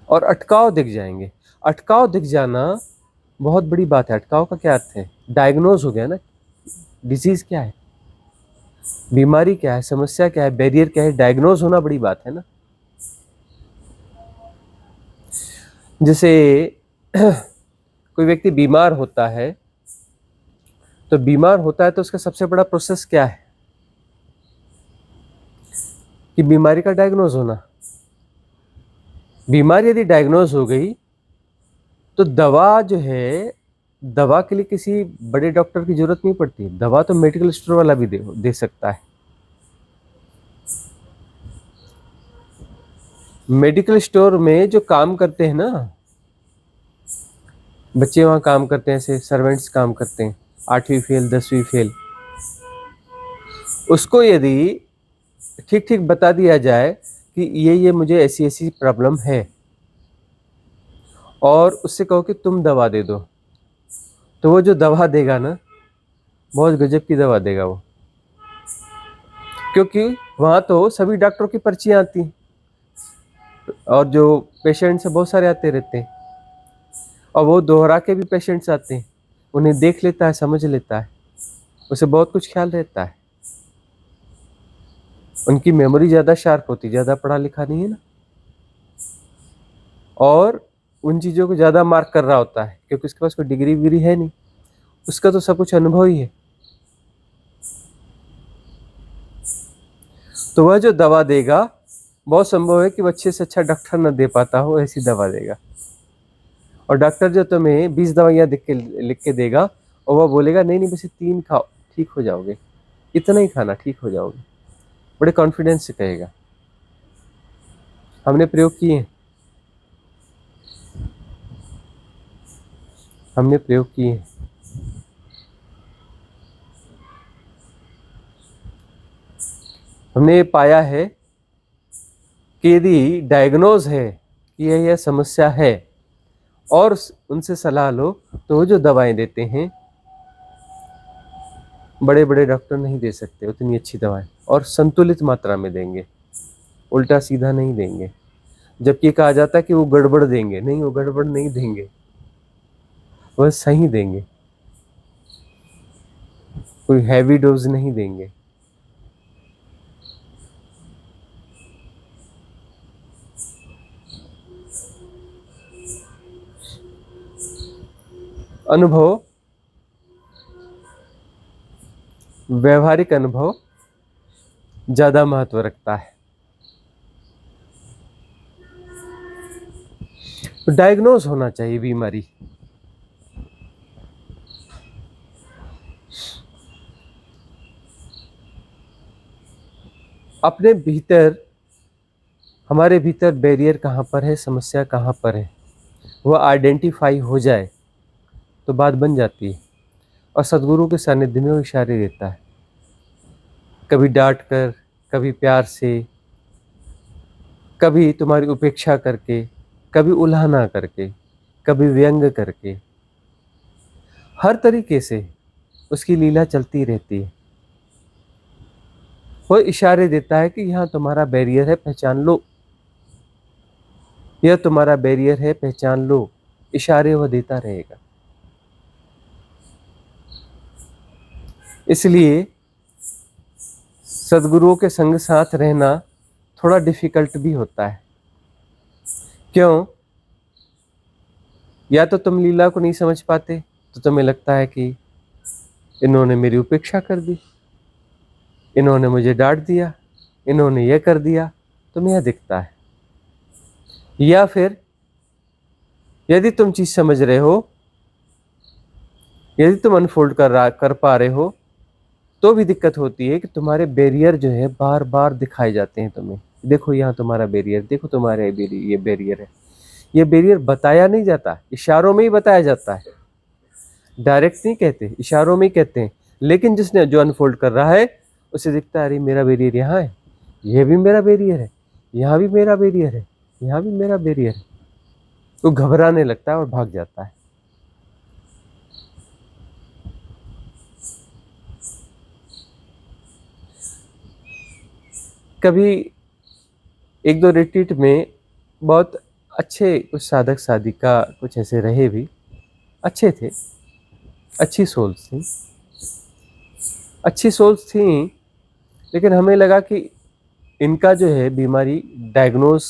और अटकाव दिख जाएंगे। अटकाव दिख जाना बहुत बड़ी बात है। अटकाव का क्या अर्थ है? डायग्नोज हो गया ना, डिजीज क्या है, बीमारी क्या है, समस्या क्या है, बैरियर क्या है, डायग्नोज होना बड़ी बात है ना। जैसे कोई व्यक्ति बीमार होता है तो उसका सबसे बड़ा प्रोसेस क्या है कि बीमारी का डायग्नोज होना। बीमारी यदि डायग्नोज हो गई तो दवा जो है, दवा के लिए किसी बड़े डॉक्टर की जरूरत नहीं पड़ती। दवा तो मेडिकल स्टोर वाला भी दे सकता है। मेडिकल स्टोर में जो काम करते हैं ना, बच्चे वहाँ काम करते हैं, ऐसे सर्वेंट्स काम करते हैं, 8वीं फेल 10वीं फेल, उसको यदि ठीक ठीक बता दिया जाए कि ये मुझे ऐसी ऐसी प्रॉब्लम है और उससे कहो कि तुम दवा दे दो, तो वो जो दवा देगा ना बहुत गजब की दवा देगा वो, क्योंकि वहाँ तो सभी डॉक्टरों की पर्चियाँ आती हैं और जो पेशेंट्स हैं बहुत सारे आते रहते हैं और वो दोहरा के भी पेशेंट्स आते हैं, उन्हें देख लेता है, समझ लेता है, उसे बहुत कुछ ख्याल रहता है। उनकी मेमोरी ज़्यादा शार्प होती, ज़्यादा पढ़ा लिखा नहीं है ना, और उन चीज़ों को ज़्यादा मार्क कर रहा होता है क्योंकि उसके पास कोई डिग्री विग्री है नहीं, उसका तो सब कुछ अनुभव ही है। तो वह जो दवा देगा बहुत संभव है कि वो अच्छे से अच्छा डॉक्टर न दे पाता हो, ऐसी दवा देगा। और डॉक्टर जो तुम्हें 20 दवाइयाँ लिख के देगा और वह बोलेगा नहीं नहीं बस 3 खाओ ठीक हो जाओगे, इतना ही खाना ठीक हो जाओगे, बड़े कॉन्फिडेंस से कहेगा। हमने प्रयोग किए हैं, हमने प्रयोग किए हैं। हमने ये पाया है कि यदि डायग्नोज है कि यह समस्या है और उनसे सलाह लो तो वो जो दवाएं देते हैं बड़े बड़े डॉक्टर नहीं दे सकते उतनी अच्छी दवाएं, और संतुलित मात्रा में देंगे, उल्टा सीधा नहीं देंगे। जबकि कहा जाता है कि वो गड़बड़ देंगे, नहीं वो गड़बड़ नहीं देंगे, वह सही देंगे, कोई हैवी डोज नहीं देंगे। अनुभव, व्यवहारिक अनुभव ज्यादा महत्व रखता है। तो डायग्नोज होना चाहिए बीमारी। अपने भीतर, हमारे भीतर बैरियर कहाँ पर है, समस्या कहाँ पर है, वह आइडेंटिफाई हो जाए तो बात बन जाती है। और सदगुरु के सानिध्य में वो इशारे देता है, कभी डांट कर, कभी प्यार से, कभी तुम्हारी उपेक्षा करके, कभी उल्हाना करके, कभी व्यंग करके, हर तरीके से उसकी लीला चलती रहती है। वो इशारे देता है कि यहाँ तुम्हारा बैरियर है, पहचान लो, यह तुम्हारा बैरियर है, पहचान लो। इशारे वह देता रहेगा। इसलिए सदगुरुओं के संग साथ रहना थोड़ा डिफिकल्ट भी होता है। क्यों? या तो तुम लीला को नहीं समझ पाते तो तुम्हें लगता है कि इन्होंने मेरी उपेक्षा कर दी, इन्होंने मुझे डांट दिया, इन्होंने यह कर दिया, तुम्हें यह दिखता है। या फिर यदि तुम चीज समझ रहे हो यदि तुम अनफोल्ड कर पा रहे हो तो भी दिक्कत होती है कि तुम्हारे बैरियर जो है बार बार दिखाए जाते हैं तुम्हें। देखो यहाँ तुम्हारा बैरियर, देखो तुम्हारा ये बैरियर है। ये बैरियर बताया नहीं जाता, इशारों में ही बताया जाता है, डायरेक्ट नहीं कहते, इशारों में ही कहते हैं। लेकिन जिसने जो अनफोल्ड कर रहा है उसे दिखता है अरे मेरा बैरियर यहाँ है, ये भी मेरा बैरियर है, यहाँ भी मेरा बैरियर है, यहाँ भी मेरा बैरियर है। तो घबराने लगता है और भाग जाता है। कभी एक दो रिट्रीट में बहुत अच्छे कुछ साधक साधिका कुछ ऐसे रहे भी, अच्छे थे, अच्छी सोल्स थी, लेकिन हमें लगा कि इनका जो है बीमारी डायग्नोस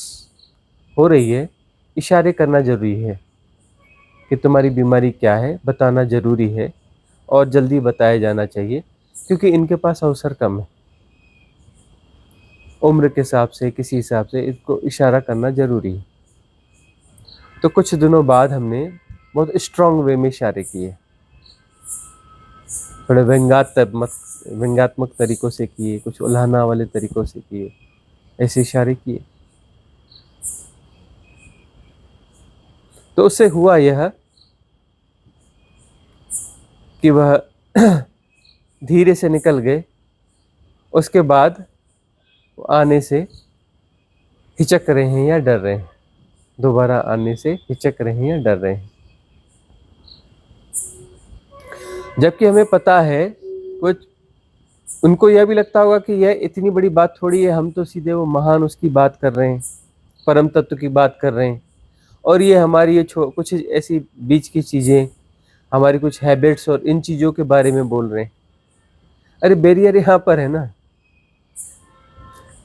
हो रही है, इशारे करना ज़रूरी है कि तुम्हारी बीमारी क्या है, बताना ज़रूरी है और जल्दी बताया जाना चाहिए, क्योंकि इनके पास अवसर कम है। उम्र के हिसाब से, किसी हिसाब से इसको इशारा करना ज़रूरी है। तो कुछ दिनों बाद हमने बहुत स्ट्रॉन्ग वे में इशारे किए, थोड़े व्यंग्यात्मक तरीक़ों से किए, कुछ उल्हाना वाले तरीक़ों से किए, ऐसे इशारे किए। तो उससे हुआ यह कि वह धीरे से निकल गए। उसके बाद आने से हिचक रहे हैं या डर रहे हैं, दोबारा आने से हिचक रहे हैं या डर रहे हैं। जबकि हमें पता है, कुछ उनको यह भी लगता होगा कि यह इतनी बड़ी बात थोड़ी है, हम तो सीधे वो महान उसकी बात कर रहे हैं, परम तत्व की बात कर रहे हैं, और ये हमारी ये कुछ ऐसी बीच की चीज़ें, हमारी कुछ हैबिट्स और इन चीज़ों के बारे में बोल रहे हैं। अरे बैरियर यहाँ पर है ना।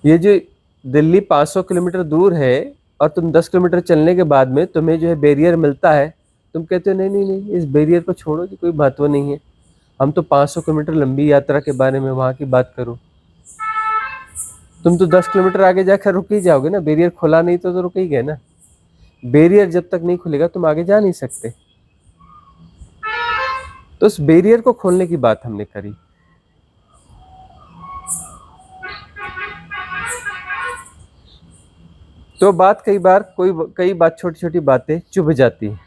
ये जो दिल्ली 500 किलोमीटर दूर है और तुम 10 किलोमीटर चलने के बाद में तुम्हें जो है बैरियर मिलता है, तुम कहते हो नहीं नहीं नहीं, इस बैरियर को छोड़ो कि कोई महत्व नहीं है, हम तो 500 किलोमीटर लंबी यात्रा के बारे में वहाँ की बात करो। तुम तो 10 किलोमीटर आगे जाकर रुक ही जाओगे ना, बैरियर खुला नहीं तो रुक ही गए ना। बैरियर जब तक नहीं खुलेगा तुम आगे जा नहीं सकते। तो उस बैरियर को खोलने की बात हमने करी। तो बात कई बात छोटी छोटी बातें चुभ जाती हैं।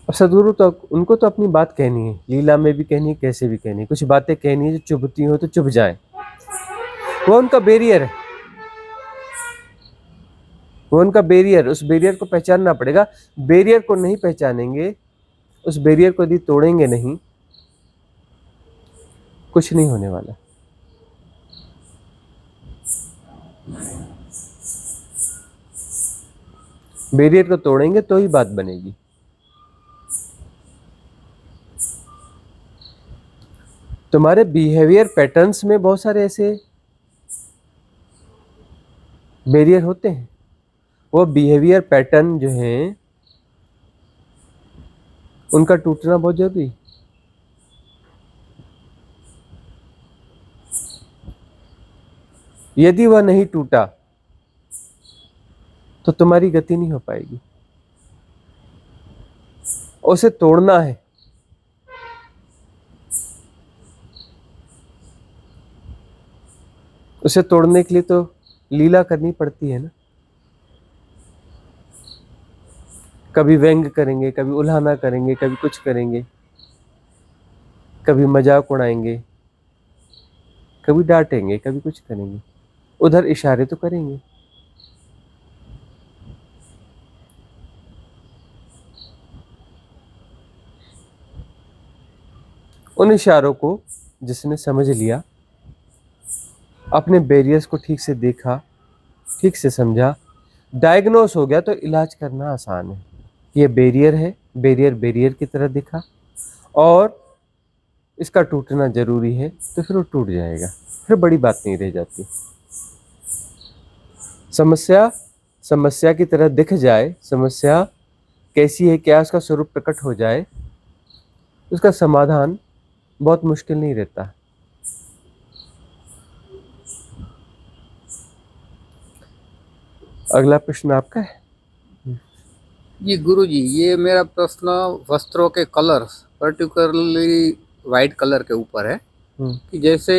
अब सदगुरु तो उनको तो अपनी बात कहनी है, लीला में भी कहनी है, कैसे भी कहनी है, कुछ बातें कहनी है जो चुभती हो तो चुभ जाए। वो उनका बैरियर है, वो उनका बैरियर, उस बैरियर को पहचानना पड़ेगा। बैरियर को नहीं पहचानेंगे, उस बैरियर को यदि तोड़ेंगे नहीं, कुछ नहीं होने वाला। बैरियर को तोड़ेंगे तो ही बात बनेगी। तुम्हारे बिहेवियर पैटर्न्स में बहुत सारे ऐसे बैरियर होते हैं। वो बिहेवियर पैटर्न जो हैं उनका टूटना बहुत जरूरी है। यदि वह नहीं टूटा तो तुम्हारी गति नहीं हो पाएगी। उसे तोड़ना है। उसे तोड़ने के लिए तो लीला करनी पड़ती है ना। कभी व्यंग करेंगे, कभी उल्हाना करेंगे, कभी कुछ करेंगे, कभी मजाक उड़ाएंगे, कभी डांटेंगे, कभी कुछ करेंगे, उधर इशारे तो करेंगे। उन इशारों को जिसने समझ लिया, अपने बैरियर्स को ठीक से देखा, ठीक से समझा, डायग्नोस हो गया, तो इलाज करना आसान है। ये बैरियर है, बैरियर की तरह दिखा और इसका टूटना जरूरी है, तो फिर वो टूट जाएगा, फिर बड़ी बात नहीं रह जाती। समस्या की तरह दिख जाए, समस्या कैसी है, क्या उसका स्वरूप प्रकट हो जाए, उसका समाधान बहुत मुश्किल नहीं रहता। अगला प्रश्न आपका है। जी गुरुजी, ये मेरा प्रश्न वस्त्रों के कलर, पर्टिकुलरली वाइट कलर के ऊपर है हम्म कि जैसे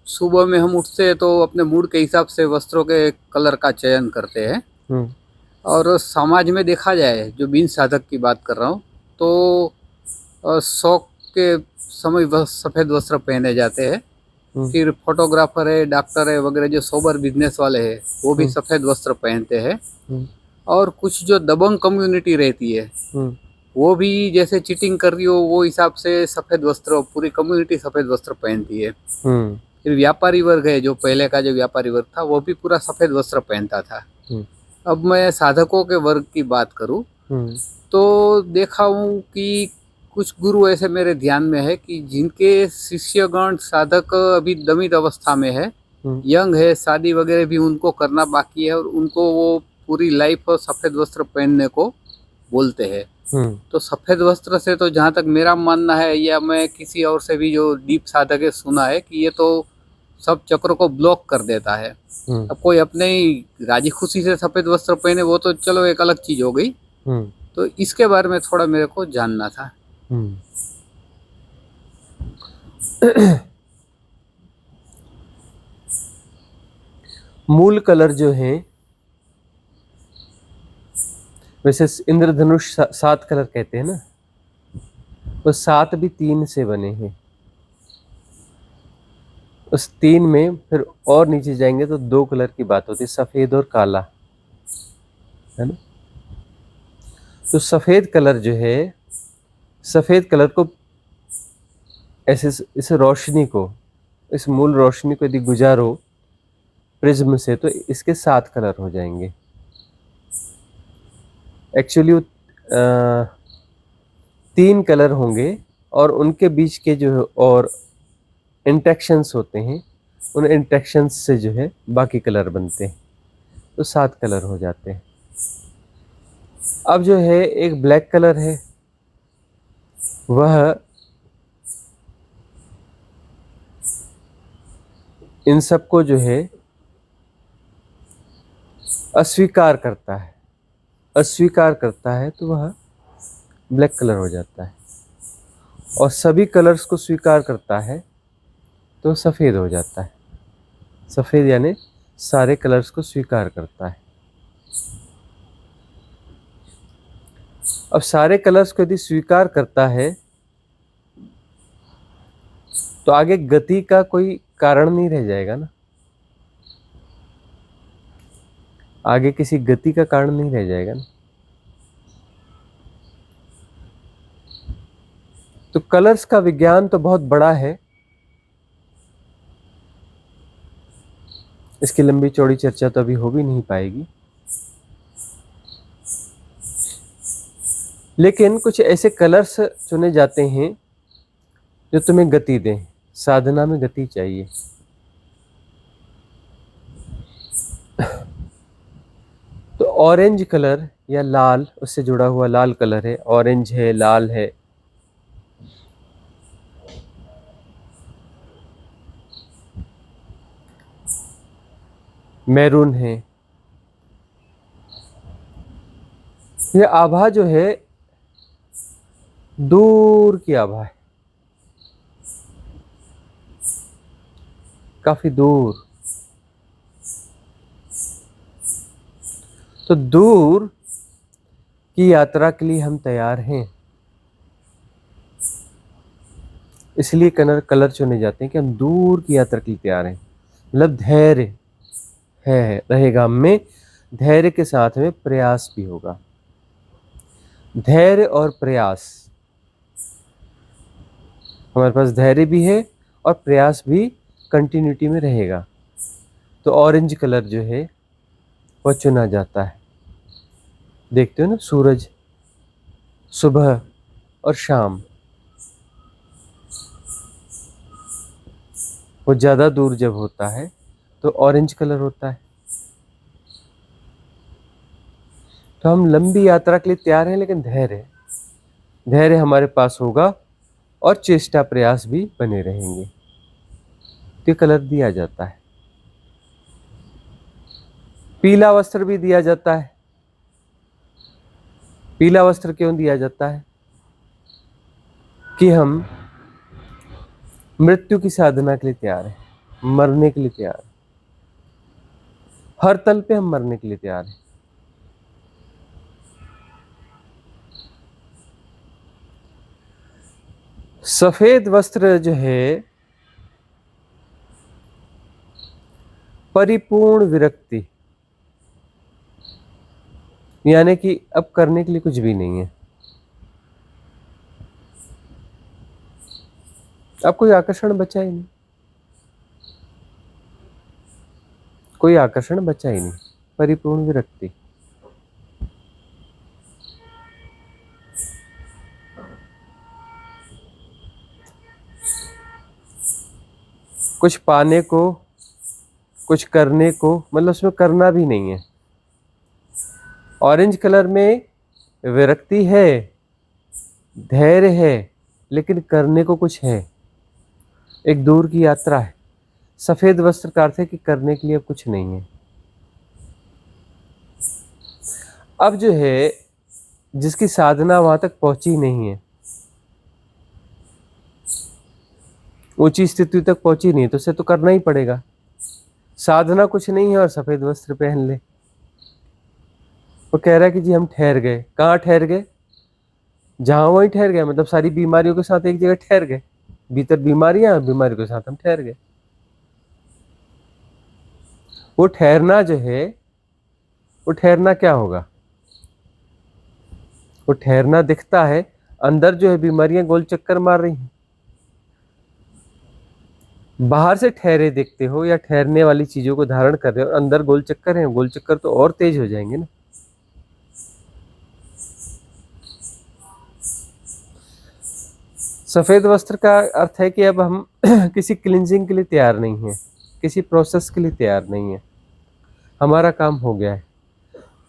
सुबह में हम उठते हैं तो अपने मूड के हिसाब से वस्त्रों के कलर का चयन करते हैं, हम्म और समाज में देखा जाए, जो बिन साधक की बात कर रहा हूँ, तो शौक के समय सफ़ेद वस्त्र पहने जाते हैं। हम्म फिर फोटोग्राफर है, डॉक्टर है वगैरह, जो सोबर बिजनेस वाले हैं, वो भी हम्म सफ़ेद वस्त्र पहनते हैं। हम्म और कुछ जो दबंग कम्युनिटी रहती है, हम्म वो भी जैसे चीटिंग कर रही हो वो हिसाब से सफ़ेद वस्त्र, पूरी कम्युनिटी सफ़ेद वस्त्र पहनती है। हम्म फिर व्यापारी वर्ग है, जो पहले का जो व्यापारी वर्ग था वो भी पूरा सफ़ेद वस्त्र पहनता था। हम्म अब मैं साधकों के वर्ग की बात करूं, हम्म तो देखा हूँ कि कुछ गुरु ऐसे मेरे ध्यान में है कि जिनके शिष्यगण साधक अभी दमित अवस्था में है, हम्म यंग है, शादी वगैरह भी उनको करना बाकी है, और उनको वो पूरी लाइफ सफ़ेद वस्त्र पहनने को बोलते हैं। हम्म तो सफ़ेद वस्त्र से तो जहाँ तक मेरा मानना है, या मैं किसी और से भी जो डीप साधक है सुना है, कि ये तो सब चक्र को ब्लॉक कर देता है। हम्म अब कोई अपने ही राजी खुशी से सफ़ेद वस्त्र पहने, वो तो चलो एक अलग चीज़ हो गई। हम्म तो इसके बारे में थोड़ा मेरे को जानना था। हम्म मूल कलर जो है, वैसे इंद्रधनुष 7 कलर कहते हैं ना, वो 7 भी 3 से बने हैं। उस 3 में फिर और नीचे जाएंगे तो 2 कलर की बात होती है, सफेद और काला, है ना। तो सफेद कलर जो है, सफेद कलर को ऐसे, इस रोशनी को, इस मूल रोशनी को यदि गुजारो प्रिज्म से, तो इसके 7 कलर हो जाएंगे। एक्चुअली वो 3 कलर होंगे, और उनके बीच के जो और इंटरेक्शंस होते हैं, उन इंटरेक्शंस से जो है बाकी कलर बनते हैं, तो 7 कलर हो जाते हैं। अब जो है एक ब्लैक कलर है, वह इन सबको जो है अस्वीकार करता है, अस्वीकार करता है, तो वह ब्लैक कलर हो जाता है। और सभी कलर्स को स्वीकार करता है तो सफ़ेद हो जाता है। सफ़ेद यानी सारे कलर्स को स्वीकार करता है। अब सारे कलर्स को यदि स्वीकार करता है, तो आगे गति का कोई कारण नहीं रह जाएगा ना, आगे किसी गति का कारण नहीं रह जाएगा ना। तो कलर्स का विज्ञान तो बहुत बड़ा है, इसकी लंबी चौड़ी चर्चा तो अभी हो भी नहीं पाएगी। लेकिन कुछ ऐसे कलर्स चुने जाते हैं जो तुम्हें गति दें। साधना में गति चाहिए। तो ऑरेंज कलर या लाल, उससे जुड़ा हुआ लाल कलर है, ऑरेंज है, लाल है, मैरून है। ये आभा जो है दूर की आभा है, काफी दूर। तो दूर की यात्रा के लिए हम तैयार हैं, इसलिए कलर कलर चुने जाते हैं कि हम दूर की यात्रा के लिए तैयार हैं। मतलब धैर्य है रहेगा हम में, धैर्य के साथ में प्रयास भी होगा। धैर्य और प्रयास, हमारे पास धैर्य भी है और प्रयास भी कंटिन्यूटी में रहेगा। तो ऑरेंज कलर जो है वह चुना जाता है। देखते हो ना, सूरज सुबह और शाम, वो ज़्यादा दूर जब होता है तो ऑरेंज कलर होता है। तो हम लंबी यात्रा के लिए तैयार हैं, लेकिन धैर्य, धैर्य हमारे पास होगा और चेष्टा प्रयास भी बने रहेंगे। तो कलर दिया जाता है। पीला वस्त्र भी दिया जाता है। पीला वस्त्र क्यों दिया जाता है? कि हम मृत्यु की साधना के लिए तैयार हैं, मरने के लिए तैयार हैं, हर तल पे हम मरने के लिए तैयार हैं। सफेद वस्त्र जो है परिपूर्ण विरक्ति, यानी कि अब करने के लिए कुछ भी नहीं है, अब कोई आकर्षण बचा ही नहीं, कोई आकर्षण बचा ही नहीं, परिपूर्ण विरक्ति। कुछ पाने को, कुछ करने को, मतलब उसमें करना भी नहीं है। ऑरेंज कलर में विरक्ति है, धैर्य है, लेकिन करने को कुछ है, एक दूर की यात्रा है। सफेद वस्त्र का अर्थ है कि करने के लिए अब कुछ नहीं है। अब जो है जिसकी साधना वहां तक पहुंची नहीं है, ऊंची स्थिति तक पहुंची नहीं, तो उसे तो करना ही पड़ेगा। साधना कुछ नहीं है और सफेद वस्त्र पहन ले। वो कह रहा है कि जी हम ठहर गए। कहाँ ठहर गए? जहां वहीं ठहर गए, मतलब सारी बीमारियों के साथ एक जगह ठहर गए। भीतर बीमारियां, बीमारियों के साथ हम ठहर गए। वो ठहरना जो है, वो ठहरना क्या होगा? वो ठहरना दिखता है, अंदर जो है बीमारियां गोल चक्कर मार रही हैं। बाहर से ठहरे देखते हो या ठहरने वाली चीजों को धारण कर रहे हो, अंदर गोल चक्कर है, गोल चक्कर तो और तेज हो जाएंगे ना। सफेद वस्त्र का अर्थ है कि अब हम किसी क्लींजिंग के लिए तैयार नहीं है, किसी प्रोसेस के लिए तैयार नहीं है। हमारा काम हो गया है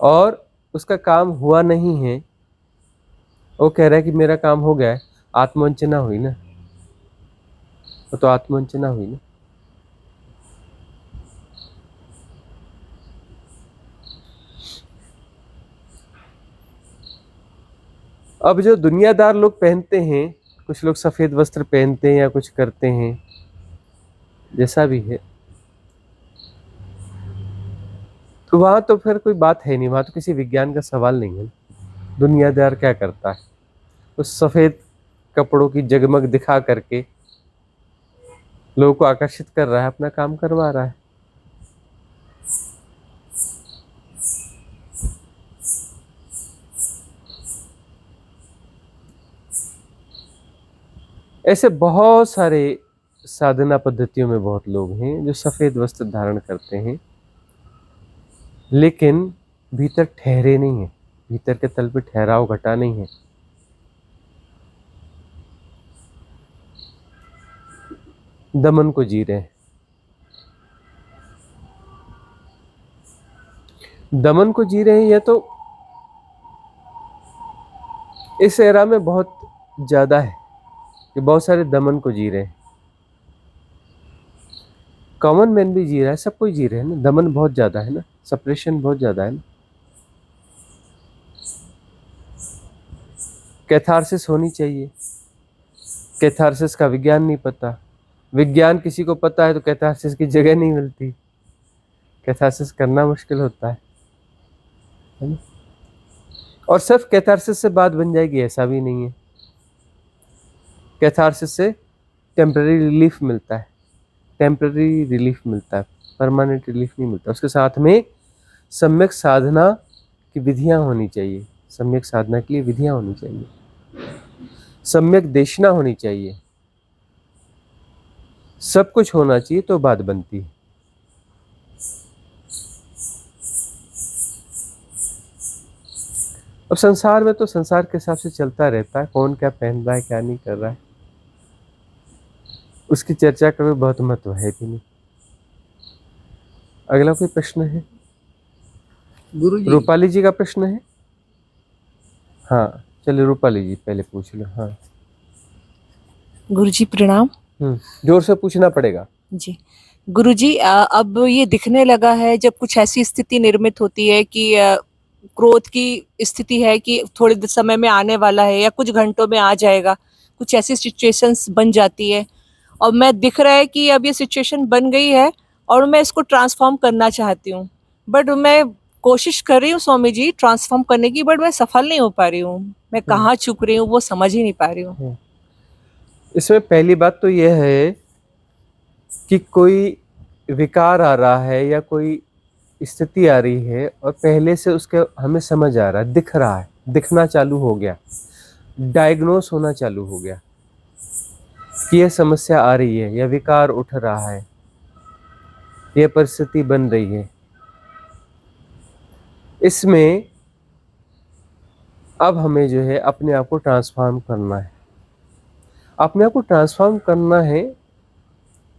और उसका काम हुआ नहीं है। वो कह रहा है कि मेरा काम हो गया है, आत्मवंचना हुई ना, तो आत्मवंचना हुई ना। अब जो दुनियादार लोग पहनते हैं, कुछ लोग सफेद वस्त्र पहनते हैं या कुछ करते हैं, जैसा भी है, तो वहां तो फिर कोई बात है नहीं, वहां तो किसी विज्ञान का सवाल नहीं है। दुनियादार क्या करता है? उस सफेद कपड़ों की जगमग दिखा करके लोगों को आकर्षित कर रहा है, अपना काम करवा रहा है। ऐसे बहुत सारे साधना पद्धतियों में बहुत लोग हैं जो सफेद वस्त्र धारण करते हैं, लेकिन भीतर ठहरे नहीं है, भीतर के तल पे ठहराव घटा नहीं है। दमन को जी रहे हैं। दमन को जी रहे हैं, यह तो इस एरा में बहुत ज्यादा है कि बहुत सारे दमन को जी रहे हैं। कॉमन मैन भी जी रहा है, सब कोई जी रहे हैं ना। दमन बहुत ज्यादा है ना, सप्रेशन बहुत ज्यादा है ना। कैथारसिस होनी चाहिए। कैथारसिस का विज्ञान नहीं पता। विज्ञान किसी को पता है तो कैथारसिस की जगह नहीं मिलती। कैथारसिस करना मुश्किल होता है ना? और सिर्फ कैथारसिस से बात बन जाएगी ऐसा भी नहीं है। कैथारसिस से टेम्पररी रिलीफ मिलता है, टेम्पररी रिलीफ मिलता है, परमानेंट रिलीफ नहीं मिलता। उसके साथ में सम्यक साधना की विधियां होनी चाहिए। सम्यक साधना के लिए विधियां होनी चाहिए, सम्यक देशना होनी चाहिए, सब कुछ होना चाहिए तो बात बनती है। अब संसार में तो संसार के हिसाब से चलता रहता है, कौन क्या पहन रहा है क्या नहीं कर रहा है, उसकी चर्चा का भी बहुत महत्व है भी नहीं। अगला कोई प्रश्न है? गुरुजी, रूपाली जी का प्रश्न है। हाँ चलिए रूपाली जी पहले पूछ लो। हाँ गुरुजी प्रणाम। जोर से पूछना पड़ेगा जी गुरुजी, अब ये दिखने लगा है जब कुछ ऐसी स्थिति निर्मित होती है कि क्रोध की स्थिति है कि थोड़े समय में आने वाला है या कुछ घंटों में आ जाएगा, कुछ ऐसी सिचुएशंस बन जाती है और मैं दिख रहा है कि अब ये सिचुएशन बन गई है और मैं इसको ट्रांसफॉर्म करना चाहती हूँ, बट मैं कोशिश कर रही हूँ स्वामी जी ट्रांसफॉर्म करने की, बट मैं सफल नहीं हो पा रही हूँ। मैं कहाँ चूक रही हूँ वो समझ ही नहीं पा रही हूँ। इसमें पहली बात तो यह है कि कोई विकार आ रहा है या कोई स्थिति आ रही है और पहले से उसके हमें समझ आ रहा है, दिख रहा है, दिखना चालू हो गया, डायग्नोस होना चालू हो गया कि यह समस्या आ रही है, यह विकार उठ रहा है, यह परिस्थिति बन रही है। इसमें अब हमें जो है अपने आप को ट्रांसफॉर्म करना है। अपने आप को ट्रांसफॉर्म करना है,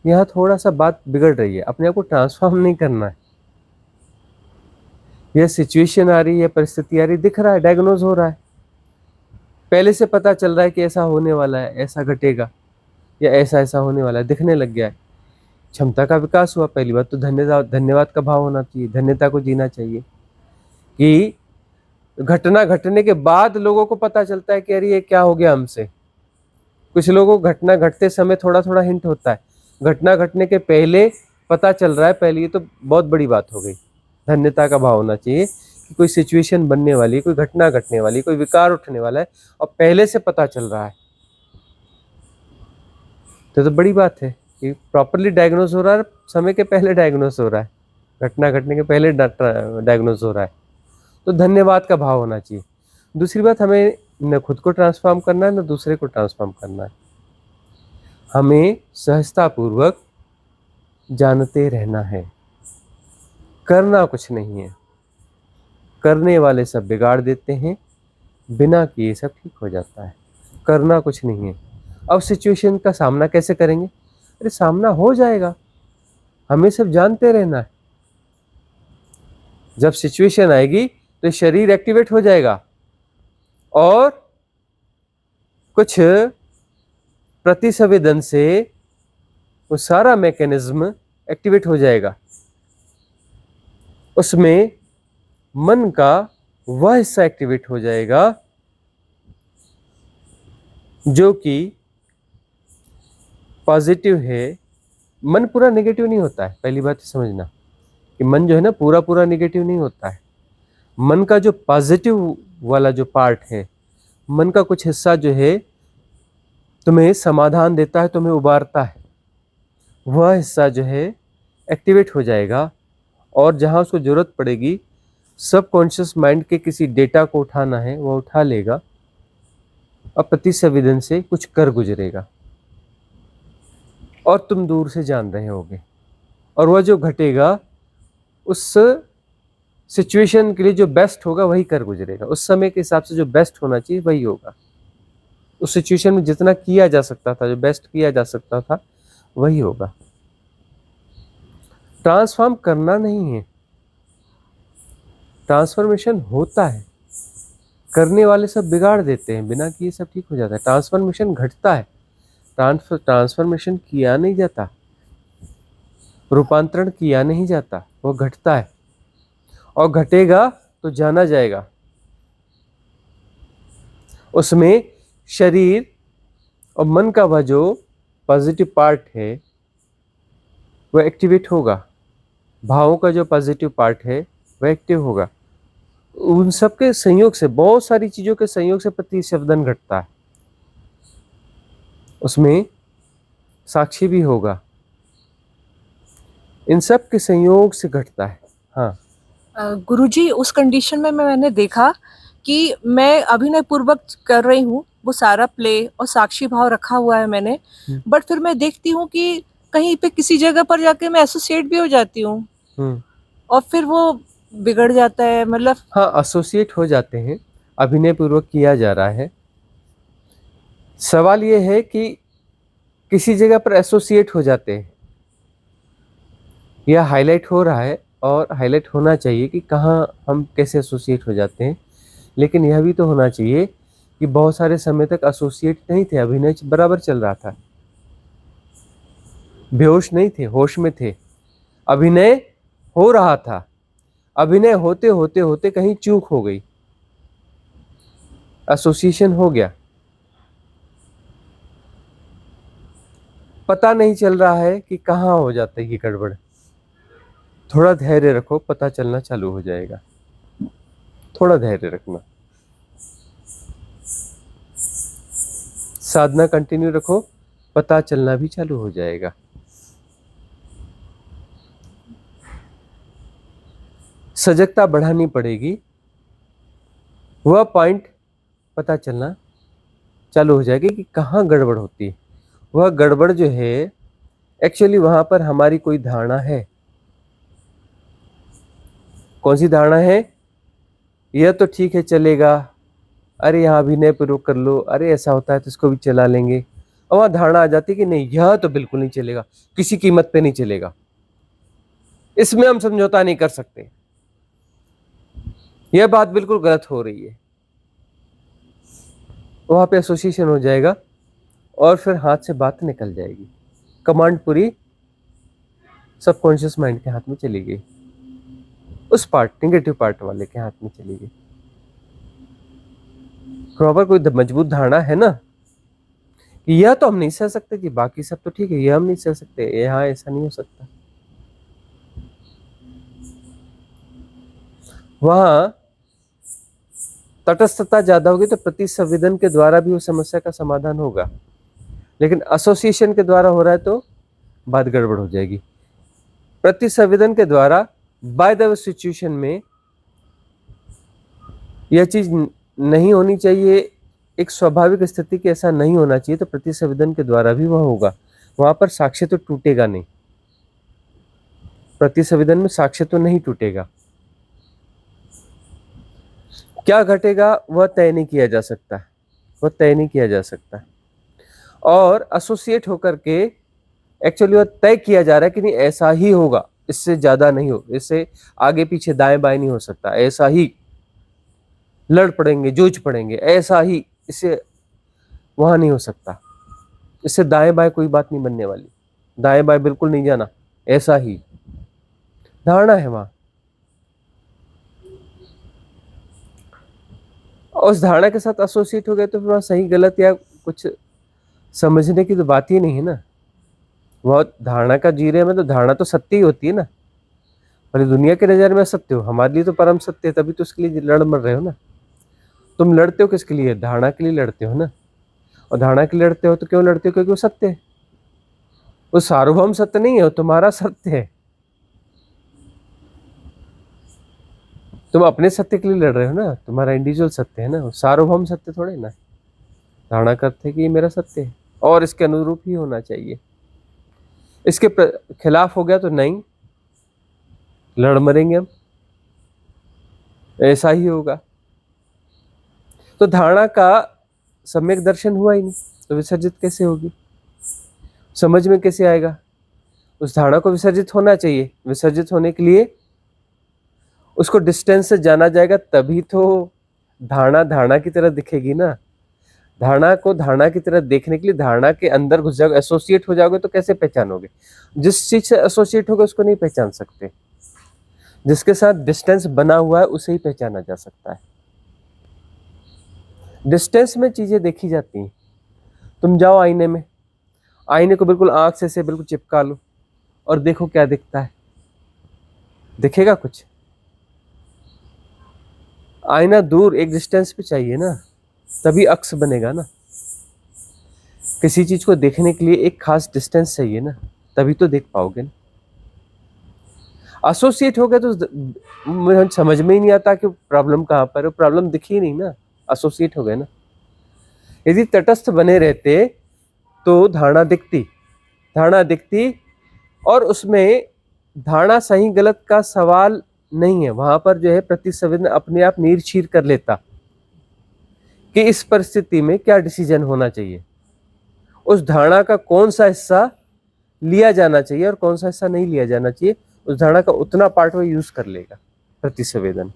यहाँ थोड़ा सा बात बिगड़ रही है। अपने आप को ट्रांसफॉर्म नहीं करना है। यह सिचुएशन आ रही है, परिस्थिति आ रही, दिख रहा है, डायग्नोज हो रहा है, पहले से पता चल रहा है कि ऐसा होने वाला है, ऐसा घटेगा या ऐसा ऐसा होने वाला है, दिखने लग गया है। क्षमता का विकास हुआ। पहली बात तो धन्यवाद का भाव होना चाहिए, धन्यता को जीना चाहिए कि घटना घटने के बाद लोगों को पता चलता है कि अरे ये क्या हो गया हमसे। कुछ लोगों को घटना घटते समय थोड़ा थोड़ा हिंट होता है, घटना घटने के पहले पता चल रहा है पहले, ये तो बहुत बड़ी बात हो गई। धन्यता का भाव होना चाहिए कि कोई सिचुएशन बनने वाली है, कोई घटना घटने वाली है, कोई विकार उठने वाला है और पहले से पता चल रहा है, तो बड़ी बात है कि प्रॉपरली डायग्नोज हो रहा है, समय के पहले डायग्नोज हो रहा है, घटना घटने के पहले डायग्नोज हो रहा है, तो धन्यवाद का भाव होना चाहिए। दूसरी बात, हमें न खुद को ट्रांसफॉर्म करना है न दूसरे को ट्रांसफॉर्म करना है। हमें सहजतापूर्वक जानते रहना है, करना कुछ नहीं है। करने वाले सब बिगाड़ देते हैं, बिना किए सब ठीक हो जाता है। करना कुछ नहीं है। अब सिचुएशन का सामना कैसे करेंगे? अरे सामना हो जाएगा, हमें सब जानते रहना है। जब सिचुएशन आएगी तो शरीर एक्टिवेट हो जाएगा और कुछ प्रतिसंवेदन से वो सारा मैकेनिज्म एक्टिवेट हो जाएगा। उसमें मन का वह हिस्सा एक्टिवेट हो जाएगा जो कि पॉजिटिव है। मन पूरा नेगेटिव नहीं होता है, पहली बात समझना कि मन जो है ना पूरा पूरा नेगेटिव नहीं होता है। मन का जो पॉजिटिव वाला जो पार्ट है, मन का कुछ हिस्सा जो है तुम्हें समाधान देता है, तुम्हें उबारता है, वह हिस्सा जो है एक्टिवेट हो जाएगा और जहां उसको जरूरत पड़ेगी सबकॉन्शियस माइंड के किसी डेटा को उठाना है वह उठा लेगा और प्रतिसंवेदन से कुछ कर गुजरेगा और तुम दूर से जान रहे होगे। और वह जो घटेगा उस सिचुएशन के लिए जो बेस्ट होगा वही कर गुजरेगा। उस समय के हिसाब से जो बेस्ट होना चाहिए वही होगा। उस सिचुएशन में जितना किया जा सकता था, जो बेस्ट किया जा सकता था, वही होगा। ट्रांसफॉर्म करना नहीं है, ट्रांसफॉर्मेशन होता है। करने वाले सब बिगाड़ देते हैं, बिना किए सब ठीक हो जाता है। ट्रांसफॉर्मेशन घटता है, ट्रांसफॉर्मेशन किया नहीं जाता, रूपांतरण किया नहीं जाता, वो घटता है और घटेगा तो जाना जाएगा। उसमें शरीर और मन का वह जो पॉजिटिव पार्ट है वह एक्टिवेट होगा, भावों का जो पॉजिटिव पार्ट है वह एक्टिव होगा। उन सब के संयोग से, बहुत सारी चीजों के संयोग से प्रतिशब्दन घटता है। उसमें साक्षी भी होगा, इन सब के संयोग से घटता है। हाँ गुरुजी, उस कंडीशन में मैंने देखा कि मैं अभिनय पूर्वक कर रही हूँ, वो सारा प्ले और साक्षी भाव रखा हुआ है मैंने, बट फिर मैं देखती हूँ कि कहीं पे किसी जगह पर जाके मैं एसोसिएट भी हो जाती हूँ और फिर वो बिगड़ जाता है। मतलब हाँ, एसोसिएट हो जाते हैं, अभिनय पूर्वक किया जा रहा है। सवाल ये है कि किसी जगह पर एसोसिएट हो जाते हैं, यह हाईलाइट हो रहा है और हाईलाइट होना चाहिए कि कहाँ हम कैसे एसोसिएट हो जाते हैं। लेकिन यह भी तो होना चाहिए कि बहुत सारे समय तक एसोसिएट नहीं थे, अभिनय बराबर चल रहा था, बेहोश नहीं थे, होश में थे, अभिनय हो रहा था। अभिनय होते होते होते कहीं चूक हो गई, एसोसिएशन हो गया, पता नहीं चल रहा है कि कहाँ हो जाता है ये गड़बड़। थोड़ा धैर्य रखो, पता चलना चालू हो जाएगा। थोड़ा धैर्य रखना, साधना कंटिन्यू रखो, पता चलना भी चालू हो जाएगा। सजगता बढ़ानी पड़ेगी, वह पॉइंट पता चलना चालू हो जाएगी कि कहाँ गड़बड़ होती है। वह गड़बड़ जो है एक्चुअली वहां पर हमारी कोई धारणा है। कौन सी धारणा है? यह तो ठीक है चलेगा, अरे यहाँ अभिनय प्रयोग कर लो, अरे ऐसा होता है तो इसको भी चला लेंगे। और वहां धारणा आ जाती है कि नहीं, यह तो बिल्कुल नहीं चलेगा, किसी कीमत पे नहीं चलेगा, इसमें हम समझौता नहीं कर सकते, यह बात बिल्कुल गलत हो रही है। वहां पे एसोसिएशन हो जाएगा और फिर हाथ से बात निकल जाएगी, कमांड पूरी सबकॉन्शियस माइंड के हाथ में चली गई, उस पार्ट नेगेटिव पार्ट वाले के हाथ में चली गई। वहां पर कोई मजबूत धारणा है ना कि यह तो हम नहीं सह सकते जी, बाकी सब तो ठीक है, यह हम नहीं सह सकते, यहाँ ऐसा नहीं हो सकता। वहां तटस्थता ज्यादा होगी तो प्रतिसंवेदन के द्वारा भी उस समस्या का समाधान होगा, लेकिन एसोसिएशन के द्वारा हो रहा है तो बात गड़बड़ हो जाएगी। प्रतिसंवेदन के द्वारा बाय द सिचुएशन में यह चीज नहीं होनी चाहिए, एक स्वाभाविक स्थिति की ऐसा नहीं होना चाहिए, तो प्रतिसंवेदन के द्वारा भी वह होगा। वहां पर साक्ष्य तो टूटेगा नहीं, प्रतिसंवेदन में साक्ष्य तो नहीं टूटेगा। क्या घटेगा वह तय नहीं किया जा सकता, वह तय नहीं किया जा सकता। और एसोसिएट होकर के एक्चुअली वह तय किया जा रहा है कि नहीं ऐसा ही होगा, इससे ज्यादा नहीं हो, इससे आगे पीछे दाएं बाएं नहीं हो सकता, ऐसा ही लड़ पड़ेंगे, जूझ पड़ेंगे, ऐसा ही, इससे वहां नहीं हो सकता, इससे दाएं बाएं कोई बात नहीं बनने वाली, दाएं बाएं बिल्कुल नहीं जाना, ऐसा ही धारणा है वहां। और उस धारणा के साथ एसोसिएट हो गए तो फिर वहां सही गलत या कुछ समझने की तो बात ही नहीं है ना। वह धारणा का जी रहे में तो धारणा तो सत्य ही होती है ना, पर दुनिया के नजर में सत्य हो, हमारे लिए तो परम सत्य है, तभी तो उसके लिए लड़ मर रहे हो ना। तुम लड़ते हो किसके लिए? धारणा के लिए लड़ते हो ना। और धारणा के लिए लड़ते हो तो क्यों लड़ते हो? क्योंकि वो सत्य है, वो सार्वभौम सत्य नहीं है, वो तुम्हारा सत्य है। तुम अपने सत्य के लिए लड़ रहे हो ना, तुम्हारा इंडिविजुअल सत्य है ना, सार्वभौम सत्य थोड़े ना। धारणा करते कि ये मेरा सत्य है और इसके अनुरूप ही होना चाहिए, इसके खिलाफ हो गया तो नहीं, लड़ मरेंगे हम, ऐसा ही होगा। तो धारणा का सम्यक दर्शन हुआ ही नहीं तो विसर्जित कैसे होगी, समझ में कैसे आएगा? उस धारणा को विसर्जित होना चाहिए, विसर्जित होने के लिए उसको डिस्टेंस से जाना जाएगा, तभी तो धारणा धारणा की तरह दिखेगी ना। धारणा को धारणा की तरह देखने के लिए धारणा के अंदर घुस जाओगे, एसोसिएट हो जाओगे तो कैसे पहचानोगे? जिस चीज से एसोसिएट होगा उसको नहीं पहचान सकते, जिसके साथ डिस्टेंस बना हुआ है उसे ही पहचाना जा सकता है। डिस्टेंस में चीजें देखी जाती हैं। तुम जाओ आईने में, आईने को बिल्कुल आंख से बिल्कुल चिपका लो और देखो क्या दिखता है, दिखेगा कुछ? आईना दूर एक डिस्टेंस पे चाहिए ना, तभी अक्स बनेगा ना। किसी चीज को देखने के लिए एक खास डिस्टेंस चाहिए ना, तभी तो देख पाओगे ना। एसोसिएट हो गए तो मुझे समझ में ही नहीं आता कि प्रॉब्लम कहाँ पर है, प्रॉब्लम दिखी ही नहीं ना, एसोसिएट हो गए ना। यदि तटस्थ बने रहते तो धारणा दिखती और उसमें धारणा सही गलत का सवाल नहीं है, वहां पर जो है प्रतिसंवेदन अपने आप नीर चीर कर लेता कि इस परिस्थिति में क्या डिसीजन होना चाहिए, उस धारणा का कौन सा हिस्सा लिया जाना चाहिए और कौन सा हिस्सा नहीं लिया जाना चाहिए, उस धारणा का उतना पार्ट वो यूज कर लेगा। प्रतिसंवेदन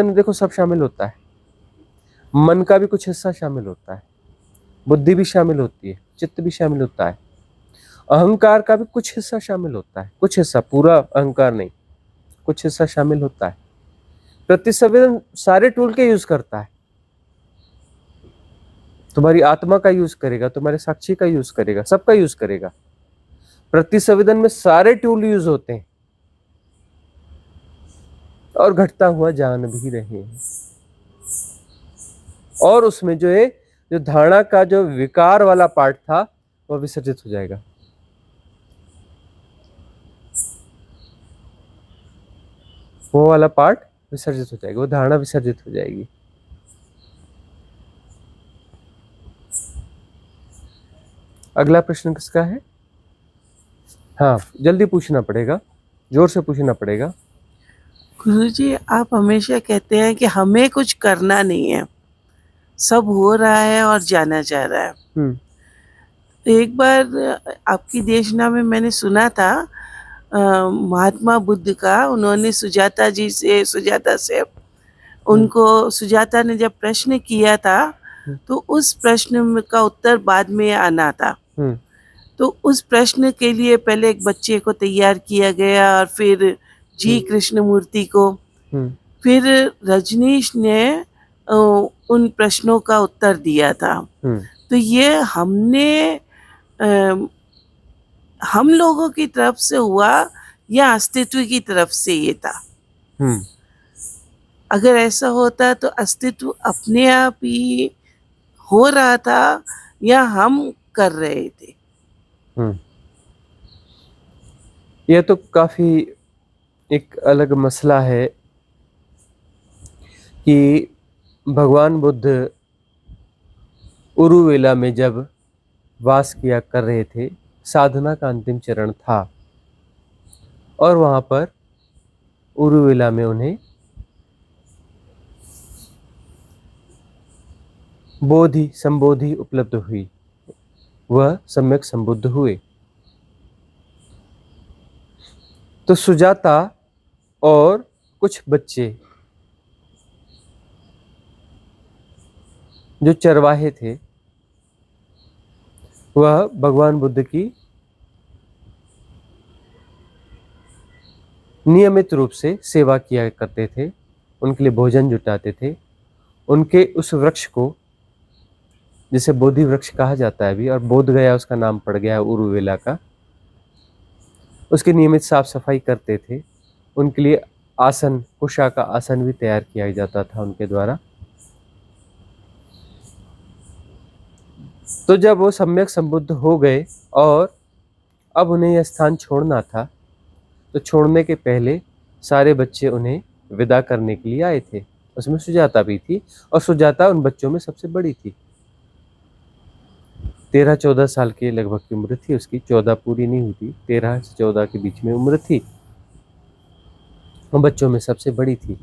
में देखो सब शामिल होता है, मन का भी कुछ हिस्सा शामिल होता है, बुद्धि भी शामिल होती है, चित्त भी शामिल होता है, अहंकार का भी कुछ हिस्सा शामिल होता है, कुछ हिस्सा, पूरा अहंकार नहीं, कुछ हिस्सा शामिल होता है। प्रतिसंवेदन सारे टूल के यूज करता है, तुम्हारी आत्मा का यूज करेगा, तुम्हारे साक्षी का यूज करेगा, सबका यूज करेगा। प्रतिसंवेदन में सारे टूल यूज होते हैं और घटता हुआ जान भी रहे हैं। और उसमें जो है, जो धारणा का जो विकार वाला पार्ट था वह विसर्जित हो जाएगा। वो वाला पार्ट विसर्जित हो जाएगा, वो धारणा विसर्जित हो जाएगी। अगला प्रश्न किसका है? हाँ, जल्दी पूछना पड़ेगा, जोर से पूछना पड़ेगा। गुरुजी, आप हमेशा कहते हैं कि हमें कुछ करना नहीं है, सब हो रहा है और जाना जा रहा है। एक बार आपकी देशना में मैंने सुना था महात्मा बुद्ध का, उन्होंने सुजाता से उनको सुजाता ने जब प्रश्न किया था तो उस प्रश्न का उत्तर बाद में आना था। तो उस प्रश्न के लिए पहले एक बच्चे को तैयार किया गया और फिर जी कृष्णमूर्ति को, फिर रजनीश ने उन प्रश्नों का उत्तर दिया था। तो ये हम लोगों की तरफ से हुआ या अस्तित्व की तरफ से ये था? अगर ऐसा होता तो अस्तित्व अपने आप ही हो रहा था या हम कर रहे थे? यह तो काफी एक अलग मसला है कि भगवान बुद्ध उरुवेला में जब वास किया कर रहे थे, साधना का अंतिम चरण था और वहां पर उरुवेला में उन्हें संबोधि उपलब्ध हुई, वह सम्यक संबुद्ध हुए। तो सुजाता और कुछ बच्चे जो चरवाहे थे, वह भगवान बुद्ध की नियमित रूप से सेवा किया करते थे, उनके लिए भोजन जुटाते थे, उनके उस वृक्ष को, जिसे बोधि वृक्ष कहा जाता है अभी, और बोध गया उसका नाम पड़ गया है उरुवेला का, उसकी नियमित साफ सफाई करते थे। उनके लिए आसन, कुशा का आसन भी तैयार किया जाता था उनके द्वारा। तो जब वो सम्यक संबुद्ध हो गए और अब उन्हें यह स्थान छोड़ना था, तो छोड़ने के पहले सारे बच्चे उन्हें विदा करने के लिए आए थे। उसमें सुजाता भी थी और सुजाता उन बच्चों में सबसे बड़ी थी। 13-14 साल की लगभग की उम्र थी उसकी, 14 पूरी नहीं हुई थी, 13 से 14 के बीच में उम्र थी, बच्चों में सबसे बड़ी थी।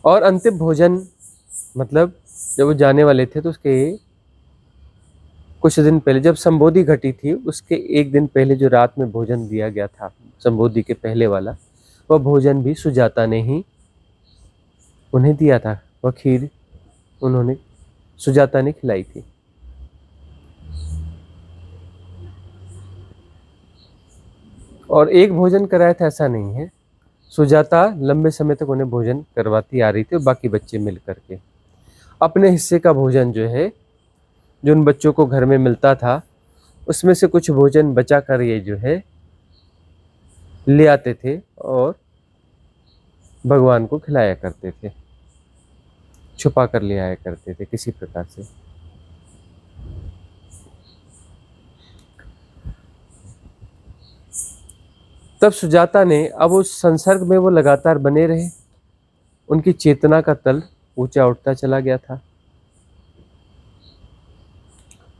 और अंतिम भोजन, मतलब जब वो जाने वाले थे तो उसके कुछ दिन पहले, जब संबोधि घटी थी उसके एक दिन पहले जो रात में भोजन दिया गया था संबोधि के पहले वाला, वह भोजन भी सुजाता ने ही उन्हें दिया था। वह खीर उन्होंने, सुजाता ने खिलाई थी। और एक भोजन कराया था ऐसा नहीं है, सुजाता लंबे समय तक उन्हें भोजन करवाती आ रही थी और बाकी बच्चे मिल करके अपने हिस्से का भोजन जो है, जो उन बच्चों को घर में मिलता था, उसमें से कुछ भोजन बचा कर ये जो है ले आते थे और भगवान को खिलाया करते थे, छुपा कर ले आया करते थे किसी प्रकार से। तब सुजाता ने, अब उस संसर्ग में वो लगातार बने रहे, उनकी चेतना का तल ऊंचा उठता चला गया था।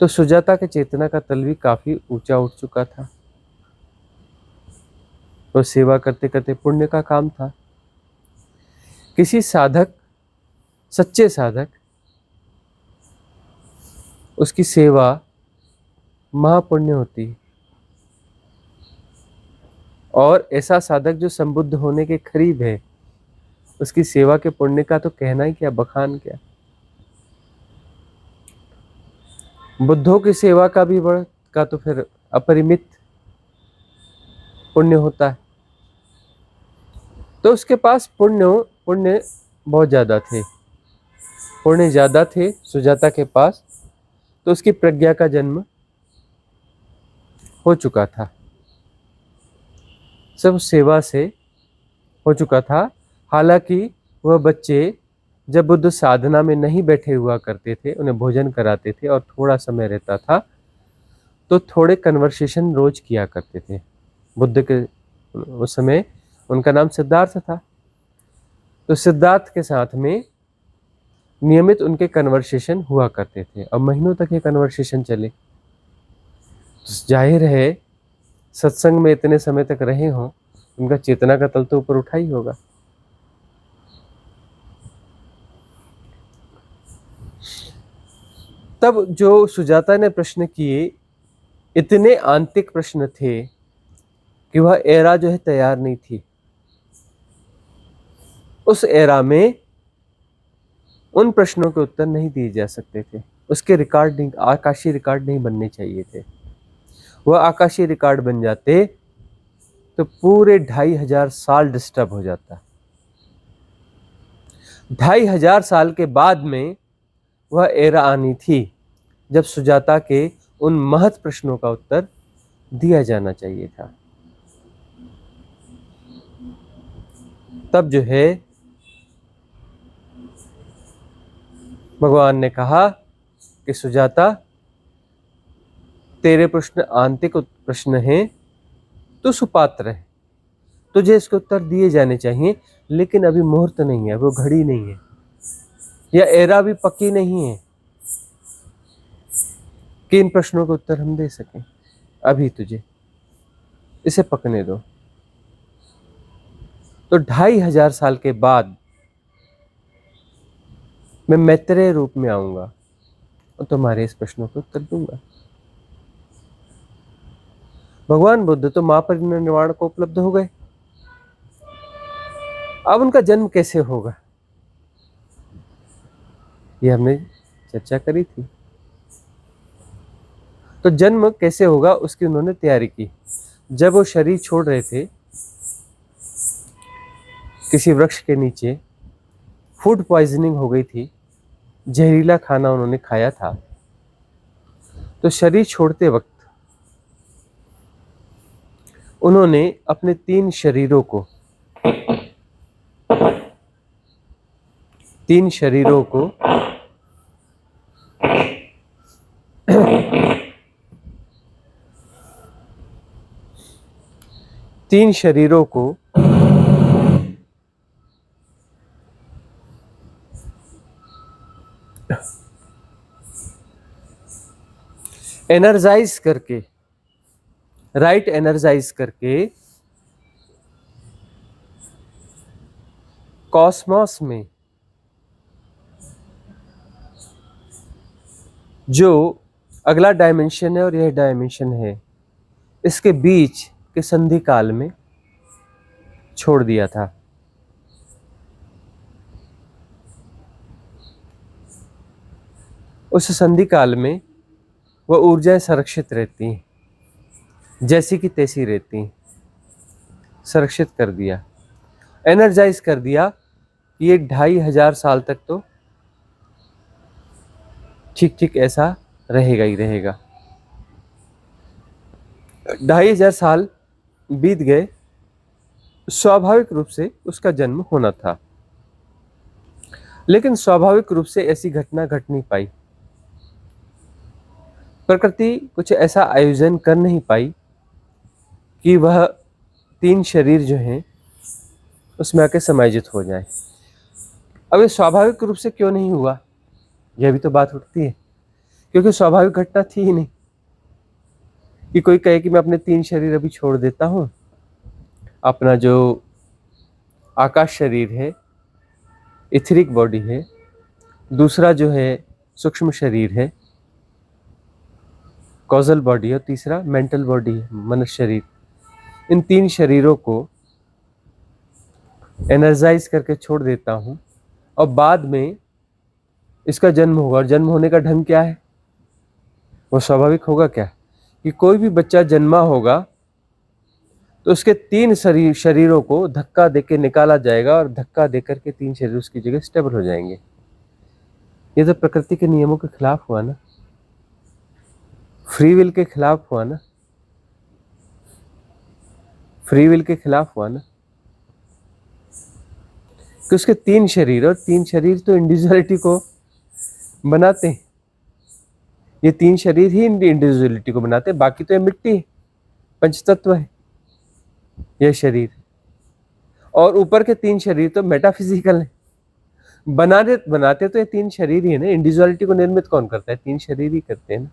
तो सुजाता के चेतना का तल भी काफी ऊंचा उठ चुका था। वो सेवा करते करते, पुण्य का काम था। किसी साधक, सच्चे साधक, उसकी सेवा महापुण्य होती है। और ऐसा साधक जो संबुद्ध होने के करीब है, उसकी सेवा के पुण्य का तो कहना ही क्या, बखान क्या। बुद्धों की सेवा का भी का तो फिर अपरिमित पुण्य होता है। तो उसके पास पुण्य बहुत ज़्यादा थे, पुण्य ज़्यादा थे सुजाता के पास, तो उसकी प्रज्ञा का जन्म हो चुका था, सब सेवा से हो चुका था। हालांकि वह बच्चे जब बुद्ध साधना में नहीं बैठे हुआ करते थे, उन्हें भोजन कराते थे और थोड़ा समय रहता था, तो थोड़े कन्वर्सेशन रोज किया करते थे। बुद्ध के उस समय उनका नाम सिद्धार्थ था, तो सिद्धार्थ के साथ में नियमित उनके कन्वर्सेशन हुआ करते थे और महीनों तक ये कन्वर्सेशन चले। तो जाहिर है सत्संग में इतने समय तक रहे हों, उनका चेतना का तल तो ऊपर उठा ही होगा। तब जो सुजाता ने प्रश्न किए, इतने आंतरिक प्रश्न थे कि वह एरा जो है तैयार नहीं थी। उस एरा में उन प्रश्नों के उत्तर नहीं दिए जा सकते थे, उसके रिकॉर्ड नहीं, आकाशीय रिकॉर्ड नहीं बनने चाहिए थे। वह आकाशीय रिकॉर्ड बन जाते तो पूरे 2500 साल डिस्टर्ब हो जाता। 2500 साल के बाद में वह एरा आनी थी जब सुजाता के उन महत् प्रश्नों का उत्तर दिया जाना चाहिए था। तब जो है भगवान ने कहा कि सुजाता, तेरे प्रश्न आंतरिक प्रश्न हैं, तू सुपात्र है, तुझे इसके उत्तर दिए जाने चाहिए, लेकिन अभी मुहूर्त नहीं है, वो घड़ी नहीं है, या एरा भी पक्की नहीं है कि इन प्रश्नों के उत्तर हम दे सकें। अभी तुझे इसे पकने दो। तो 2500 साल के बाद मैं मैत्रेय रूप में आऊंगा और तुम्हारे इस प्रश्नों को उत्तर दूंगा। भगवान बुद्ध तो महापरिनिर्वाण को उपलब्ध हो गए, अब उनका जन्म कैसे होगा ये हमने चर्चा करी थी। तो जन्म कैसे होगा उसकी उन्होंने तैयारी की। जब वो शरीर छोड़ रहे थे किसी वृक्ष के नीचे, फूड पॉइजनिंग हो गई थी, जहरीला खाना उन्होंने खाया था, तो शरीर छोड़ते वक्त उन्होंने अपने 3 शरीरों को एनर्जाइज करके, राइट एनर्जाइज करके कॉस्मॉस में जो अगला डायमेंशन है और यह डायमेंशन है, इसके बीच के संधि काल में छोड़ दिया था। उस संधि काल में वह ऊर्जाएं संरक्षित रहती हैं, जैसी की तैसी रहती हैं। संरक्षित कर दिया, एनर्जाइज कर दिया कि ये 2500 साल तक तो ठीक ठीक ऐसा रहेगा ही रहेगा। 2500 साल बीत गए, स्वाभाविक रूप से उसका जन्म होना था, लेकिन स्वाभाविक रूप से ऐसी घटना घट नहीं पाई। प्रकृति कुछ ऐसा आयोजन कर नहीं पाई कि वह 3 शरीर जो हैं उसमें आके समायोजित हो जाए। अब ये स्वाभाविक रूप से क्यों नहीं हुआ, यह भी तो बात उठती है, क्योंकि स्वाभाविक घटना थी ही नहीं कि कोई कहे कि मैं अपने 3 शरीर अभी छोड़ देता हूं, अपना जो आकाश शरीर है, इथरिक बॉडी है, दूसरा जो है सूक्ष्म शरीर है, कॉजल बॉडी है, और तीसरा मेंटल बॉडी है, मनुष्य शरीर। इन 3 शरीरों को एनर्जाइज करके छोड़ देता हूं और बाद में इसका जन्म होगा। और जन्म होने का ढंग क्या है, वो स्वाभाविक होगा क्या कि कोई भी बच्चा जन्मा होगा तो उसके 3 शरीरों को धक्का देके निकाला जाएगा और धक्का देकर के 3 शरीर उसकी जगह स्टेबल हो जाएंगे। ये तो प्रकृति के नियमों के खिलाफ हुआ ना, फ्री विल के खिलाफ हुआ ना, फ्री विल के खिलाफ हुआ ना, कि उसके 3 शरीर, और 3 शरीर तो इंडिविजुअलिटी को बनाते हैं। ये 3 शरीर ही इंडिविजुअलिटी को बनाते हैं, बाकी तो ये मिट्टी है, पंचतत्व है ये शरीर। और ऊपर के 3 शरीर तो मेटाफिजिकल है। बनाते तो ये 3 शरीर ही है ना। इंडिविजुअलिटी को निर्मित कौन करता है? 3 शरीर ही करते हैं ना।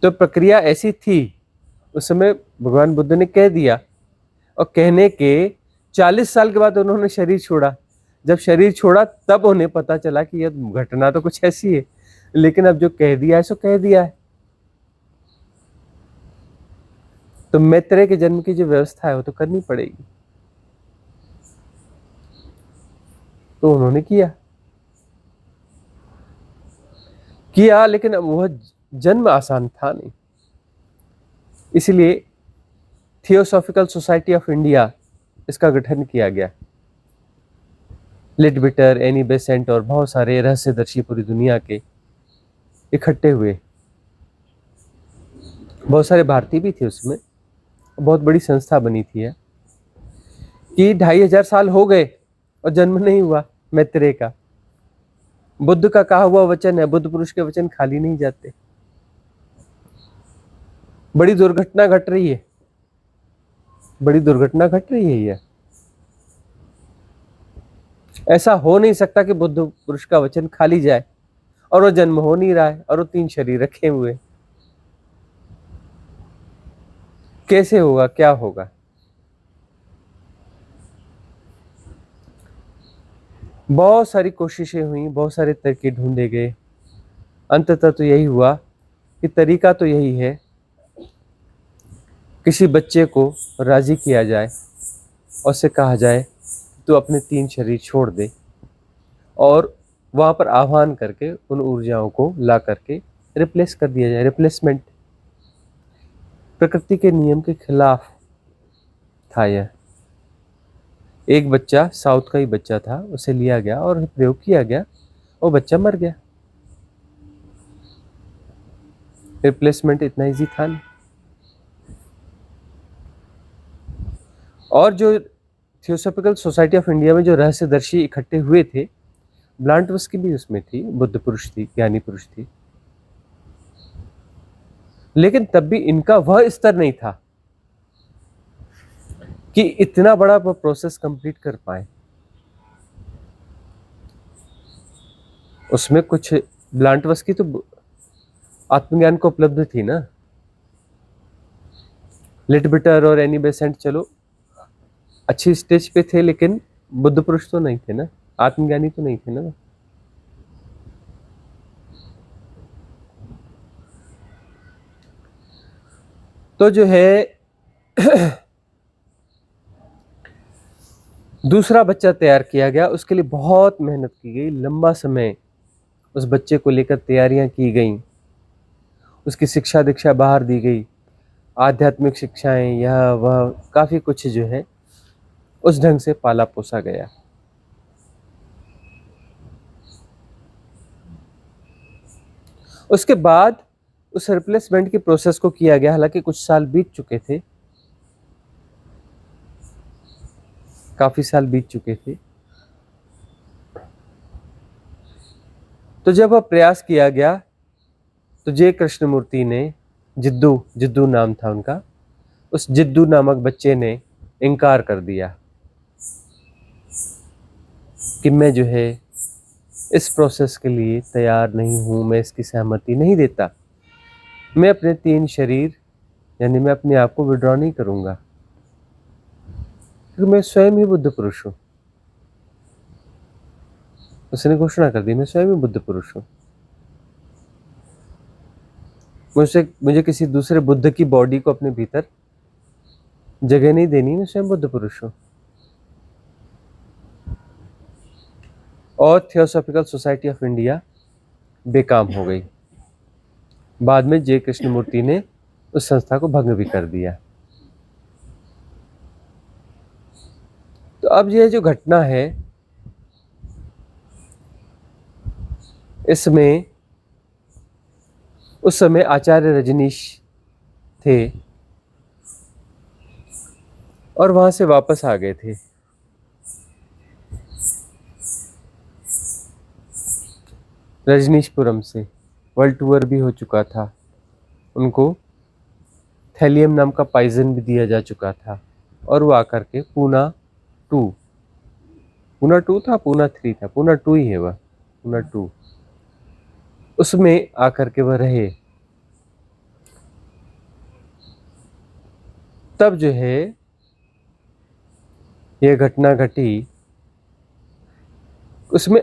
तो प्रक्रिया ऐसी थी उस समय, भगवान बुद्ध ने कह दिया, और कहने के 40 साल के बाद उन्होंने शरीर छोड़ा। जब शरीर छोड़ा तब उन्हें पता चला कि यह घटना तो कुछ ऐसी है, लेकिन अब जो कह दिया है सो कह दिया है। तो मैत्रेय के जन्म की जो व्यवस्था है वो तो करनी पड़ेगी। तो उन्होंने किया, लेकिन अब वह जन्म आसान था नहीं। इसलिए थियोसॉफिकल सोसाइटी ऑफ इंडिया, इसका गठन किया गया। लेडबिटर, एनी बेसेंट और बहुत सारे रहस्यदर्शी पूरी दुनिया के इकट्ठे हुए। बहुत सारे भारतीय भी थे उसमें। बहुत बड़ी संस्था बनी थी है कि 2500 साल हो गए और जन्म नहीं हुआ मैत्रेय का। बुद्ध का कहा हुआ वचन है, बुद्ध पुरुष के वचन खाली नहीं जाते। बड़ी दुर्घटना घट रही है, बड़ी दुर्घटना घट रही है। ये ऐसा हो नहीं सकता कि बुद्ध पुरुष का वचन खाली जाए, और वो जन्म हो नहीं रहा है और वो 3 शरीर रखे हुए। कैसे होगा, क्या होगा? बहुत सारी कोशिशें हुई, बहुत सारे तरीके ढूंढे गए। अंततः तो यही हुआ कि तरीका तो यही है, किसी बच्चे को राजी किया जाए और उससे कहा जाए तो अपने 3 शरीर छोड़ दे, और वहां पर आह्वान करके उन ऊर्जाओं को ला करके रिप्लेस कर दिया जाए। रिप्लेसमेंट प्रकृति के नियम के खिलाफ था। यह एक बच्चा, साउथ का ही बच्चा था, उसे लिया गया और प्रयोग किया गया, और बच्चा मर गया। रिप्लेसमेंट इतना इजी था नहीं। और जो थियोसॉफिकल सोसाइटी ऑफ इंडिया में जो रहस्यदर्शी इकट्ठे हुए थे, ब्लांटवस्की भी उसमें थी, बुद्ध पुरुष थी, ज्ञानी पुरुष थी, लेकिन तब भी इनका वह स्तर नहीं था कि इतना बड़ा प्रोसेस कंप्लीट कर पाए। उसमें कुछ ब्लांटवस्की तो आत्मज्ञान को उपलब्ध थी ना। लेडबिटर और एनी बेसेंट चलो अच्छी स्टेज पे थे, लेकिन बुद्ध पुरुष तो नहीं थे ना, आत्मज्ञानी तो नहीं थे ना। तो जो है दूसरा बच्चा तैयार किया गया। उसके लिए बहुत मेहनत की गई, लंबा समय उस बच्चे को लेकर तैयारियां की गई, उसकी शिक्षा दीक्षा बाहर दी गई, आध्यात्मिक शिक्षाएं, यह वह काफी कुछ जो है उस ढंग से पाला पोसा गया। उसके बाद उस रिप्लेसमेंट की प्रोसेस को किया गया। हालांकि कुछ साल बीत चुके थे, काफी साल बीत चुके थे। तो जब वह प्रयास किया गया तो जे कृष्णमूर्ति ने, जिद्दू नाम था उनका, उस जिद्दू नामक बच्चे ने इनकार कर दिया कि मैं जो है इस प्रोसेस के लिए तैयार नहीं हूं, मैं इसकी सहमति नहीं देता, मैं अपने 3 शरीर यानी मैं अपने आप को विड्रॉ नहीं करूंगा, क्योंकि मैं स्वयं ही बुद्ध पुरुष हूं। उसने घोषणा कर दी, मैं स्वयं ही बुद्ध पुरुष हूं, मुझे किसी दूसरे बुद्ध की बॉडी को अपने भीतर जगह नहीं देनी, मैं स्वयं बुद्ध पुरुष हूं। और थियोसॉफिकल सोसाइटी ऑफ इंडिया बेकाम हो गई। बाद में जे कृष्णमूर्ति ने उस संस्था को भंग भी कर दिया। तो अब यह जो घटना है, इसमें उस समय आचार्य रजनीश थे और वहां से वापस आ गए थे। रजनीशपुरम से वर्ल्ड टूर भी हो चुका था, उनको थैलियम नाम का पॉइजन भी दिया जा चुका था, और वो आकर के पूना 2 था, पूना 3 था, पूना 2 ही है वह, पूना 2, उसमें आकर के वह रहे। तब जो है यह घटना घटी। उसमें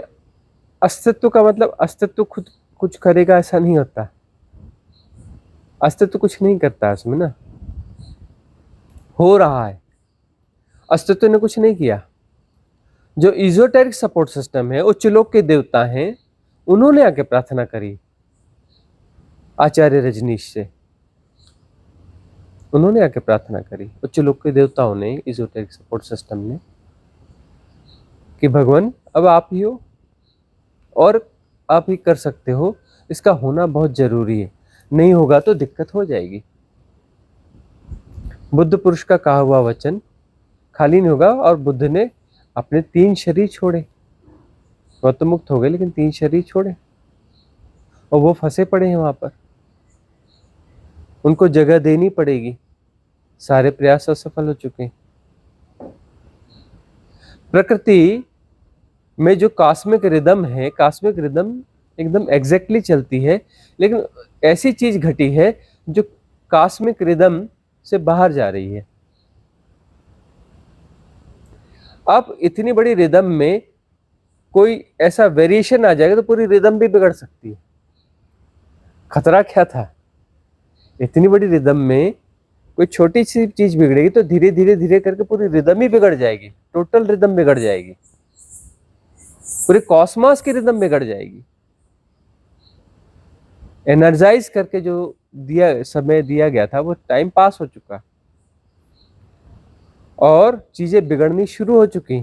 अस्तित्व का मतलब अस्तित्व खुद कुछ करेगा ऐसा नहीं होता, अस्तित्व कुछ नहीं करता उसमें ना, हो रहा है, अस्तित्व ने कुछ नहीं किया। जो इजोटेरिक सपोर्ट सिस्टम है, उच्च लोक के देवता हैं, उन्होंने आके प्रार्थना करी आचार्य रजनीश से, उन्होंने आके प्रार्थना करी उच्च लोक के देवताओं ने, इजोटेरिक सपोर्ट सिस्टम ने, कि भगवान अब आप ही हो और आप ही कर सकते हो, इसका होना बहुत जरूरी है, नहीं होगा तो दिक्कत हो जाएगी। बुद्ध पुरुष का कहा हुआ वचन खाली नहीं होगा, और बुद्ध ने अपने 3 शरीर छोड़े, वह तो मुक्त हो गए लेकिन 3 शरीर छोड़े, और वो फंसे पड़े हैं वहां पर, उनको जगह देनी पड़ेगी, सारे प्रयास असफल हो चुके हैं। प्रकृति में जो कॉस्मिक रिदम है, कॉस्मिक रिदम एकदम एग्जैक्टली चलती है, लेकिन ऐसी चीज घटी है जो कॉस्मिक रिदम से बाहर जा रही है। अब इतनी बड़ी रिदम में कोई ऐसा वेरिएशन आ जाएगा तो पूरी रिदम भी बिगड़ सकती है। खतरा क्या था, इतनी बड़ी रिदम में कोई छोटी सी चीज बिगड़ेगी तो धीरे धीरे धीरे करके पूरी रिदम ही बिगड़ जाएगी, टोटल रिदम बिगड़ जाएगी, पूरे कॉस्मॉस की रिदम बिगड़ जाएगी। एनर्जाइज करके जो समय दिया गया था वो टाइम पास हो चुका और चीजें बिगड़नी शुरू हो चुकी।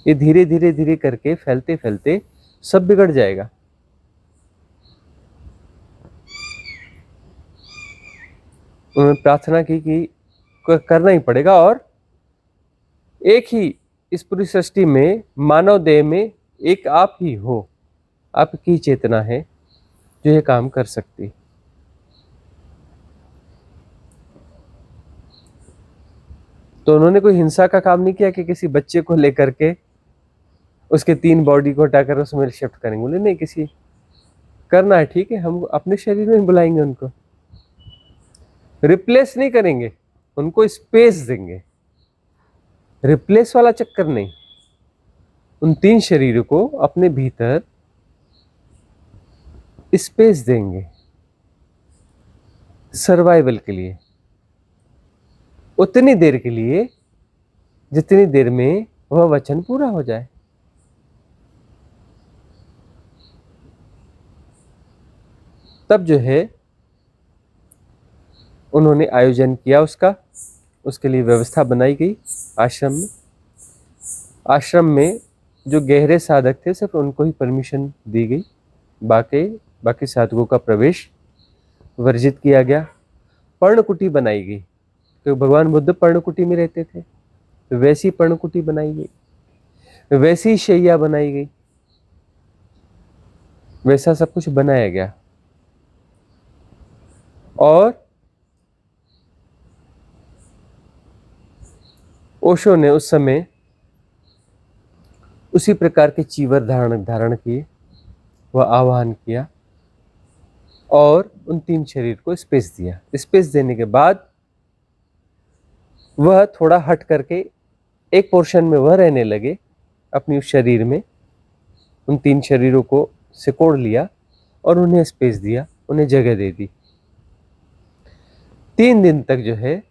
ये धीरे धीरे धीरे करके फैलते फैलते सब बिगड़ जाएगा। उन्होंने प्रार्थना की कि करना ही पड़ेगा, और एक ही इस पूरी सृष्टि में मानव देह में एक आप ही हो, आपकी चेतना है जो ये काम कर सकती। तो उन्होंने कोई हिंसा का काम नहीं किया कि किसी बच्चे को लेकर के उसके 3 बॉडी को हटाकर उसमें शिफ्ट करेंगे, बोले नहीं, किसी करना है ठीक है, हम अपने शरीर में बुलाएंगे, उनको रिप्लेस नहीं करेंगे, उनको स्पेस देंगे, रिप्लेस वाला चक्कर नहीं, उन 3 शरीरों को अपने भीतर स्पेस देंगे सर्वाइवल के लिए, उतनी देर के लिए जितनी देर में वह वचन पूरा हो जाए। तब जो है उन्होंने आयोजन किया उसका, उसके लिए व्यवस्था बनाई गई आश्रम में। आश्रम में जो गहरे साधक थे सिर्फ उनको ही परमिशन दी गई, बाकी साधकों का प्रवेश वर्जित किया गया। पर्णकुटी बनाई गई, क्योंकि भगवान बुद्ध पर्णकुटी में रहते थे, तो वैसी पर्णकुटी बनाई गई, वैसी शैया बनाई गई, वैसा सब कुछ बनाया गया। और ओशो ने उस समय उसी प्रकार के चीवर धारण किए, वह आह्वान किया और उन 3 शरीर को स्पेस दिया। स्पेस देने के बाद वह थोड़ा हट करके एक पोर्शन में वह रहने लगे अपनी उस शरीर में, उन 3 शरीरों को सिकोड़ लिया और उन्हें स्पेस दिया, उन्हें जगह दे दी। 3 दिन तक जो है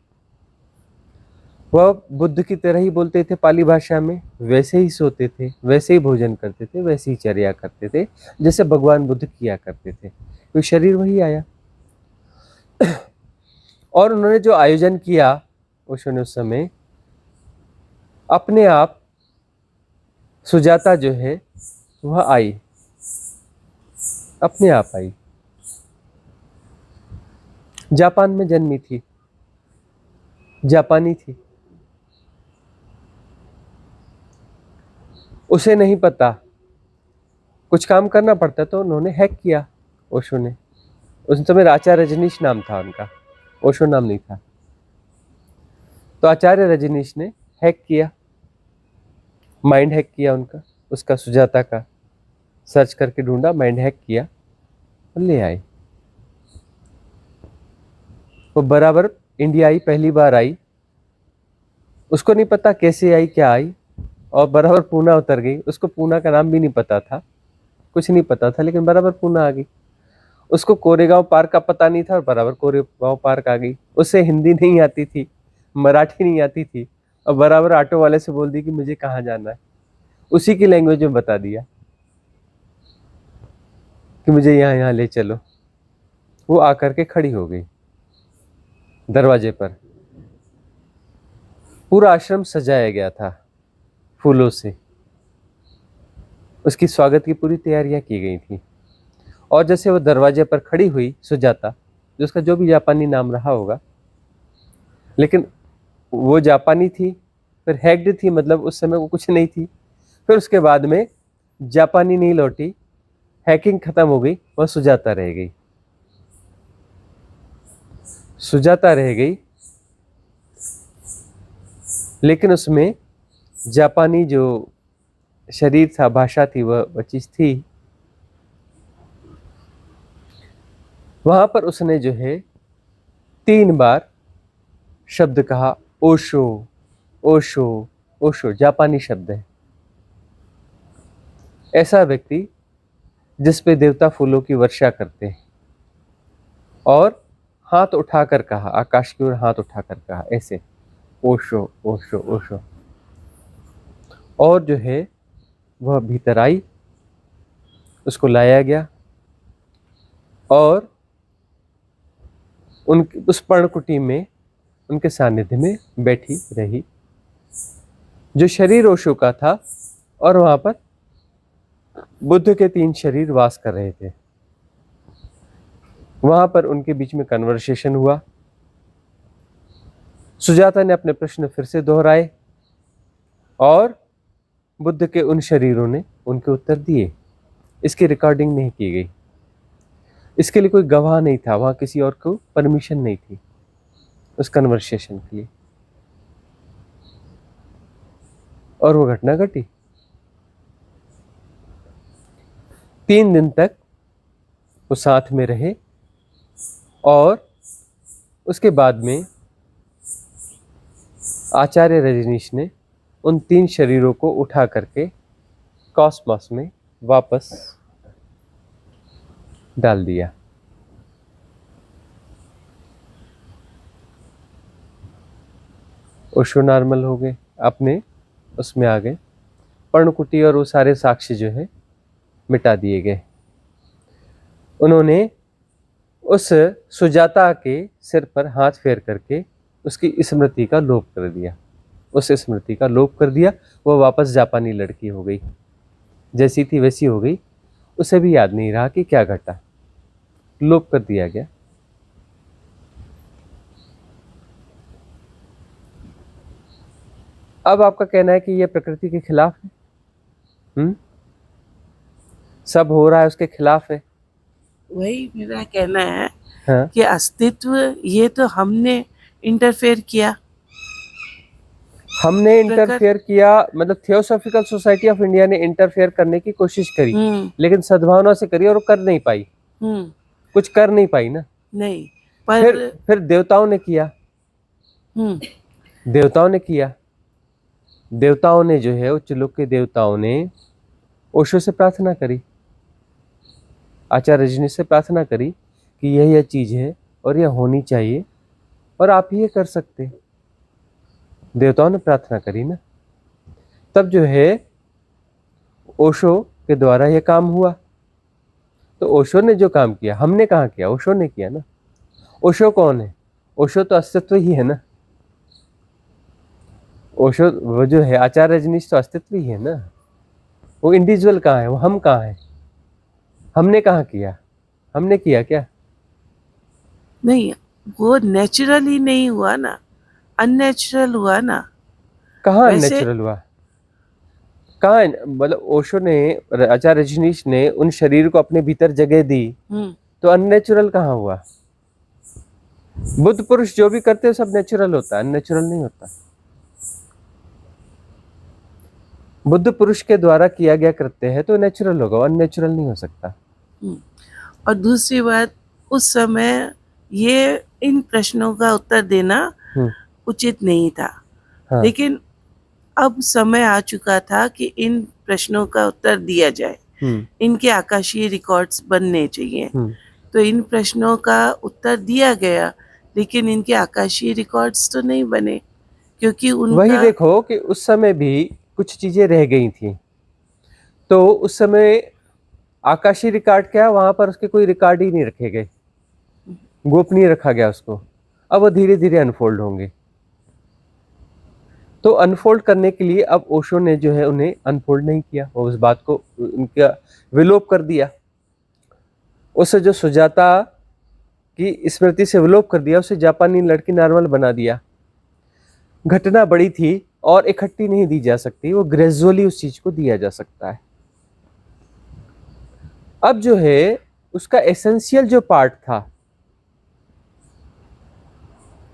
वह बुद्ध की तरह ही बोलते थे पाली भाषा में, वैसे ही सोते थे, वैसे ही भोजन करते थे, वैसे ही चर्या करते थे जैसे भगवान बुद्ध किया करते थे, तो शरीर वही आया। और उन्होंने जो आयोजन किया ओशो ने उस समय, अपने आप सुजाता जो है वह आई, अपने आप आई। जापान में जन्मी थी, जापानी थी, उसे नहीं पता कुछ काम करना पड़ता तो उन्होंने हैक किया ओशो ने। उस समय आचार्य रजनीश नाम था उनका, ओशो नाम नहीं था। तो आचार्य रजनीश ने हैक किया, माइंड हैक किया उनका, उसका सुजाता का सर्च करके ढूंढा, माइंड हैक किया और ले आए। वो बराबर इंडिया आई, पहली बार आई, उसको नहीं पता कैसे आई क्या आई, और बराबर पूना उतर गई। उसको पूना का नाम भी नहीं पता था, कुछ नहीं पता था, लेकिन बराबर पूना आ गई। उसको कोरेगांव पार्क का पता नहीं था और बराबर कोरेगांव पार्क आ गई। उसे हिंदी नहीं आती थी, मराठी नहीं आती थी, और बराबर ऑटो वाले से बोल दी कि मुझे कहाँ जाना है, उसी की लैंग्वेज में बता दिया कि मुझे यहाँ यहाँ ले चलो। वो आकर के खड़ी हो गई दरवाजे पर। पूरा आश्रम सजाया गया था फूलों से, उसकी स्वागत की पूरी तैयारियां की गई थी। और जैसे वो दरवाजे पर खड़ी हुई सुजाता, जो उसका जो भी जापानी नाम रहा होगा, लेकिन वो जापानी थी, फिर हैक्ड थी, मतलब उस समय वो कुछ नहीं थी। फिर उसके बाद में जापानी नहीं लौटी, हैकिंग खत्म हो गई, वह सुजाता रह गई, सुजाता रह गई। लेकिन उसमें जापानी जो शरीर था, भाषा थी, वह चीज थी। वहां पर उसने जो है 3 बार शब्द कहा, ओशो ओशो ओशो, जापानी शब्द है। ऐसा व्यक्ति जिस पे देवता फूलों की वर्षा करते हैं, और हाथ उठाकर कहा, आकाश की ओर हाथ उठाकर कहा ऐसे, ओशो ओशो ओशो। और जो है वह भीतर आई, उसको लाया गया और उस पर्णकुटी में उनके सानिध्य में बैठी रही, जो शरीर ओशो का था। और वहां पर बुद्ध के 3 शरीर वास कर रहे थे। वहां पर उनके बीच में कन्वर्सेशन हुआ। सुजाता ने अपने प्रश्न फिर से दोहराए और बुद्ध के उन शरीरों ने उनके उत्तर दिए। इसकी रिकॉर्डिंग नहीं की गई, इसके लिए कोई गवाह नहीं था, वहां किसी और को परमिशन नहीं थी उस कन्वर्सेशन के लिए। और वो घटना घटी। 3 दिन तक वो साथ में रहे, और उसके बाद में आचार्य रजनीश ने उन 3 शरीरों को उठा करके कॉस्मोस में वापस डाल दिया। ओशो नॉर्मल हो गए, अपने उसमें आ गए। पर्णकुटी और वो सारे साक्ष्य जो है मिटा दिए गए। उन्होंने उस सुजाता के सिर पर हाथ फेर करके उसकी स्मृति का लोप कर दिया, उस स्मृति का लोप कर दिया। वो वापस जापानी लड़की हो गई, जैसी थी वैसी हो गई। उसे भी याद नहीं रहा कि क्या घटा, लोप कर दिया गया। अब आपका कहना है कि यह प्रकृति के खिलाफ है, सब हो रहा है उसके खिलाफ है। वही मेरा कहना है हाँ। कि अस्तित्व ये तो हमने इंटरफेयर किया, हमने इंटरफेयर किया, मतलब थियोसॉफिकल सोसाइटी ऑफ इंडिया ने इंटरफेयर करने की कोशिश करी, लेकिन सद्भावना से करी और वो कर नहीं पाई, कुछ कर नहीं पाई ना। नहीं, पर फिर देवताओं ने किया, देवताओं ने किया। देवताओं ने जो है, उच्च लोक के देवताओं ने ओशो से प्रार्थना करी, आचार्य रजनीश से प्रार्थना करी कि यह चीज है और यह होनी चाहिए और आप ही ये कर सकते। देवताओं ने प्रार्थना करी ना, तब जो है ओशो के द्वारा यह काम हुआ। तो ओशो ने जो काम किया, हमने कहाँ किया, ओशो ने किया ना। ओशो कौन है? ओशो तो अस्तित्व ही है ना। ओशो वो जो है आचार्य रजनीश तो अस्तित्व ही है ना। वो इंडिविजुअल कहाँ है? वो हम कहाँ है? हमने कहाँ किया? हमने किया क्या? नहीं, वो नेचुरल ही नहीं हुआ ना, अननेचुरल हुआ ना। कहाँ वैसे नेचुरल हुआ? कहाँ मतलब ओशो ने, आचार्य रजनीश ने उन शरीर को अपने भीतर जगह दी, तो अननेचुरल कहाँ हुआ? बुद्ध पुरुष जो भी करते हैं सब नेचुरल होता है, अननेचुरल नहीं होता। बुद्ध पुरुष के द्वारा किया गया कृत्य है तो नेचुरल होगा, अननेचुरल नहीं हो सकता। और दूसरी बात, उस समय ये इन प्रश्नों का उत्तर देना उचित नहीं था। हाँ। लेकिन अब समय आ चुका था कि इन प्रश्नों का उत्तर दिया जाए, इनके आकाशीय रिकॉर्ड्स बनने चाहिए। तो इन प्रश्नों का उत्तर दिया गया, लेकिन इनके आकाशीय रिकॉर्ड्स तो नहीं बने, क्योंकि उनका वही देखो कि उस समय भी कुछ चीजें रह गई थी। तो उस समय आकाशीय रिकॉर्ड क्या, वहां पर उसके कोई रिकॉर्ड ही नहीं रखे गए, गोपनीय रखा गया उसको। अब वो धीरे धीरे अनफोल्ड होंगे। तो अनफोल्ड करने के लिए अब ओशो ने जो है उन्हें अनफोल्ड नहीं किया, वो उस बात को उनका विलोप कर दिया। उसे जो सुजाता की स्मृति से विलोप कर दिया, उसे जापानी लड़की नॉर्मल बना दिया। घटना बड़ी थी और इकट्ठी नहीं दी जा सकती, वो ग्रेजुअली उस चीज को दिया जा सकता है। अब जो है उसका एसेंशियल जो पार्ट था,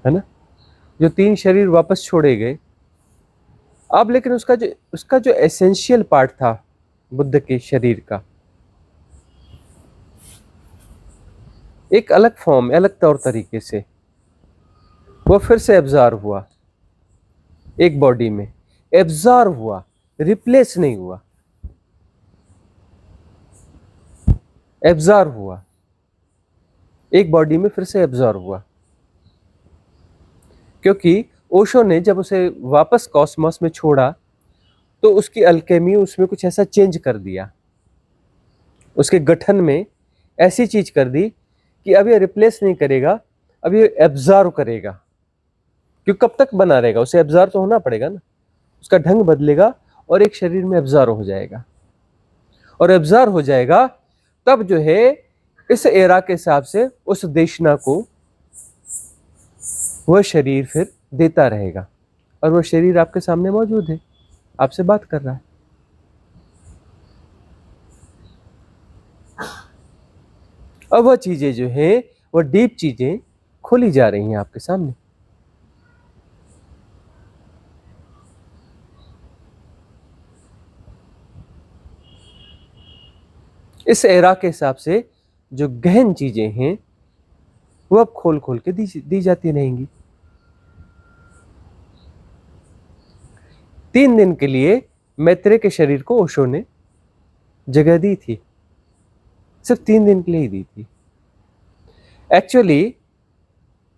है ना, जो 3 शरीर वापस छोड़े गए, अब लेकिन उसका जो एसेंशियल पार्ट था बुद्ध के शरीर का, एक अलग फॉर्म, अलग तौर तरीके से वो फिर से एब्जॉर्व हुआ, एक बॉडी में एब्जॉर्व हुआ, रिप्लेस नहीं हुआ, एब्जॉर्व हुआ, एक बॉडी में फिर से एब्जॉर्व हुआ। क्योंकि ओशो ने जब उसे वापस कॉस्मोस में छोड़ा तो उसकी अल्केमी, उसमें कुछ ऐसा चेंज कर दिया, उसके गठन में ऐसी चीज कर दी कि अब ये रिप्लेस नहीं करेगा, अब ये एब्जॉर्व करेगा। क्योंकि कब तक बना रहेगा, उसे एब्जॉर्व तो होना पड़ेगा ना, उसका ढंग बदलेगा और एक शरीर में एब्जॉर्व हो जाएगा। और एब्जॉर्व हो जाएगा तब जो है इस एरा के हिसाब से उस देशना को वह शरीर फिर देता रहेगा। और वह शरीर आपके सामने मौजूद है, आपसे बात कर रहा है। अब वह चीजें जो है, वह डीप चीजें खोली जा रही हैं आपके सामने। इस एरा के हिसाब से जो गहन चीजें हैं वो अब खोल खोल के दी जाती रहेंगी। 3 दिन के लिए मैत्रेय के शरीर को ओशो ने जगह दी थी, सिर्फ 3 दिन के लिए ही दी थी। एक्चुअली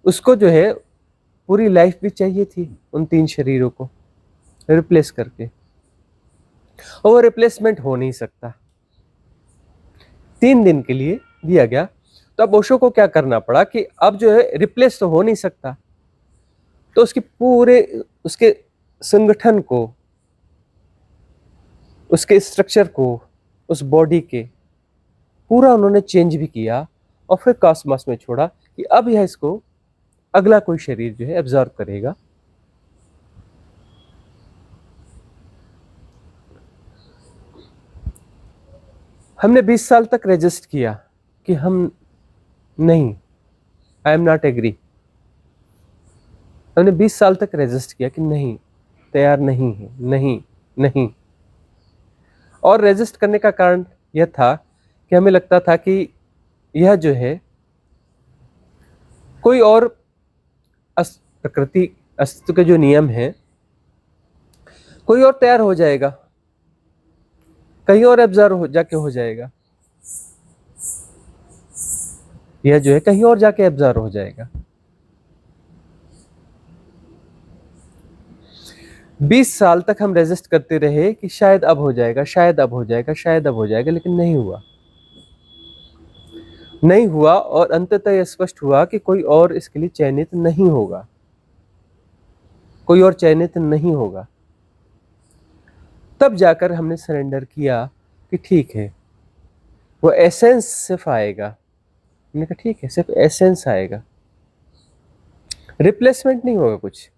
उसको जो है पूरी लाइफ भी चाहिए थी उन 3 शरीरों को रिप्लेस करके, और वो रिप्लेसमेंट हो नहीं सकता। 3 दिन के लिए दिया गया। तो अब ओशो को क्या करना पड़ा कि अब जो है रिप्लेस तो हो नहीं सकता, तो उसके पूरे उसके संगठन को, उसके स्ट्रक्चर को, उस बॉडी के पूरा उन्होंने चेंज भी किया और फिर कॉस्मोस में छोड़ा कि अब यह इसको अगला कोई शरीर जो है एब्जॉर्ब करेगा। हमने 20 साल तक रेजिस्ट किया कि हम नहीं, आई एम नॉट एग्री। हमने 20 साल तक रेजिस्ट किया कि नहीं, तैयार नहीं है, नहीं नहीं। और रेजिस्ट करने का कारण यह था कि हमें लगता था कि यह जो है कोई और प्रकृति अस्तित्व के जो नियम है, कोई और तैयार हो जाएगा, कहीं और एब्जॉर्व हो जाके हो जाएगा, यह जो है कहीं और जाके एब्जॉर्व हो जाएगा। 20 साल तक हम रेजिस्ट करते रहे कि शायद अब हो जाएगा, शायद अब हो जाएगा, शायद अब हो जाएगा, लेकिन नहीं हुआ। नहीं हुआ और अंततः यह स्पष्ट हुआ कि कोई और इसके लिए चयनित नहीं होगा, कोई और चयनित नहीं होगा। तब जाकर हमने सरेंडर किया कि ठीक है, वो एसेंस सिर्फ आएगा। हमने कहा ठीक है, सिर्फ एसेंस आएगा, रिप्लेसमेंट नहीं होगा कुछ।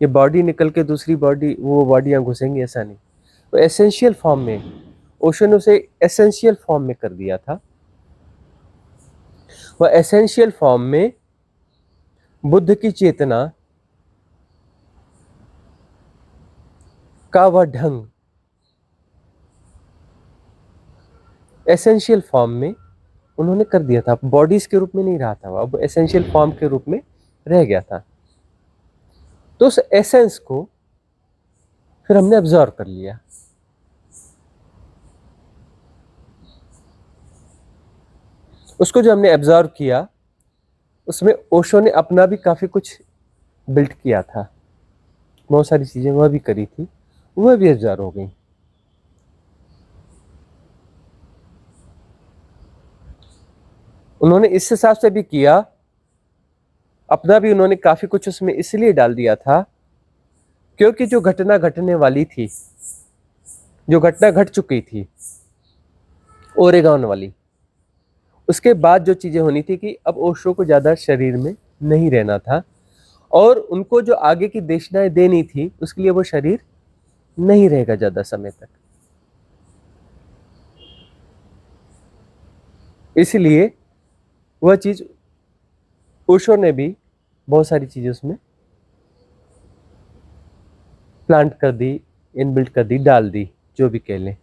ये बॉडी निकल के दूसरी बॉडी, वो बॉडियां घुसेंगी, ऐसा नहीं। वो एसेंशियल फॉर्म में, ओशो ने उसे एसेंशियल फॉर्म में कर दिया था। वह एसेंशियल फॉर्म में बुद्ध की चेतना का वह ढंग एसेंशियल फॉर्म में उन्होंने कर दिया था। बॉडीज के रूप में नहीं रहा था, वह अब एसेंशियल फॉर्म के रूप में रह गया था। तो उस एसेंस को फिर हमने ऑब्जर्व कर लिया। उसको जो हमने ऑब्जर्व किया, उसमें ओशो ने अपना भी काफी कुछ बिल्ड किया था, बहुत सारी चीजें वह भी करी थी, वह भी ऑब्जर्व हो गई। उन्होंने इस हिसाब से भी किया, अपना भी उन्होंने काफी कुछ उसमें इसलिए डाल दिया था क्योंकि जो घटना घटने वाली थी, जो घटना घट चुकी थी ओरेगॉन वाली, उसके बाद जो चीजें होनी थी कि अब ओशो को ज्यादा शरीर में नहीं रहना था और उनको जो आगे की देशनाएं देनी थी उसके लिए वो शरीर नहीं रहेगा ज्यादा समय तक। इसलिए वह चीज ओशो ने भी बहुत सारी चीजें उसमें प्लांट कर दी, इनबिल्ट कर दी, डाल दी, जो भी कह लें।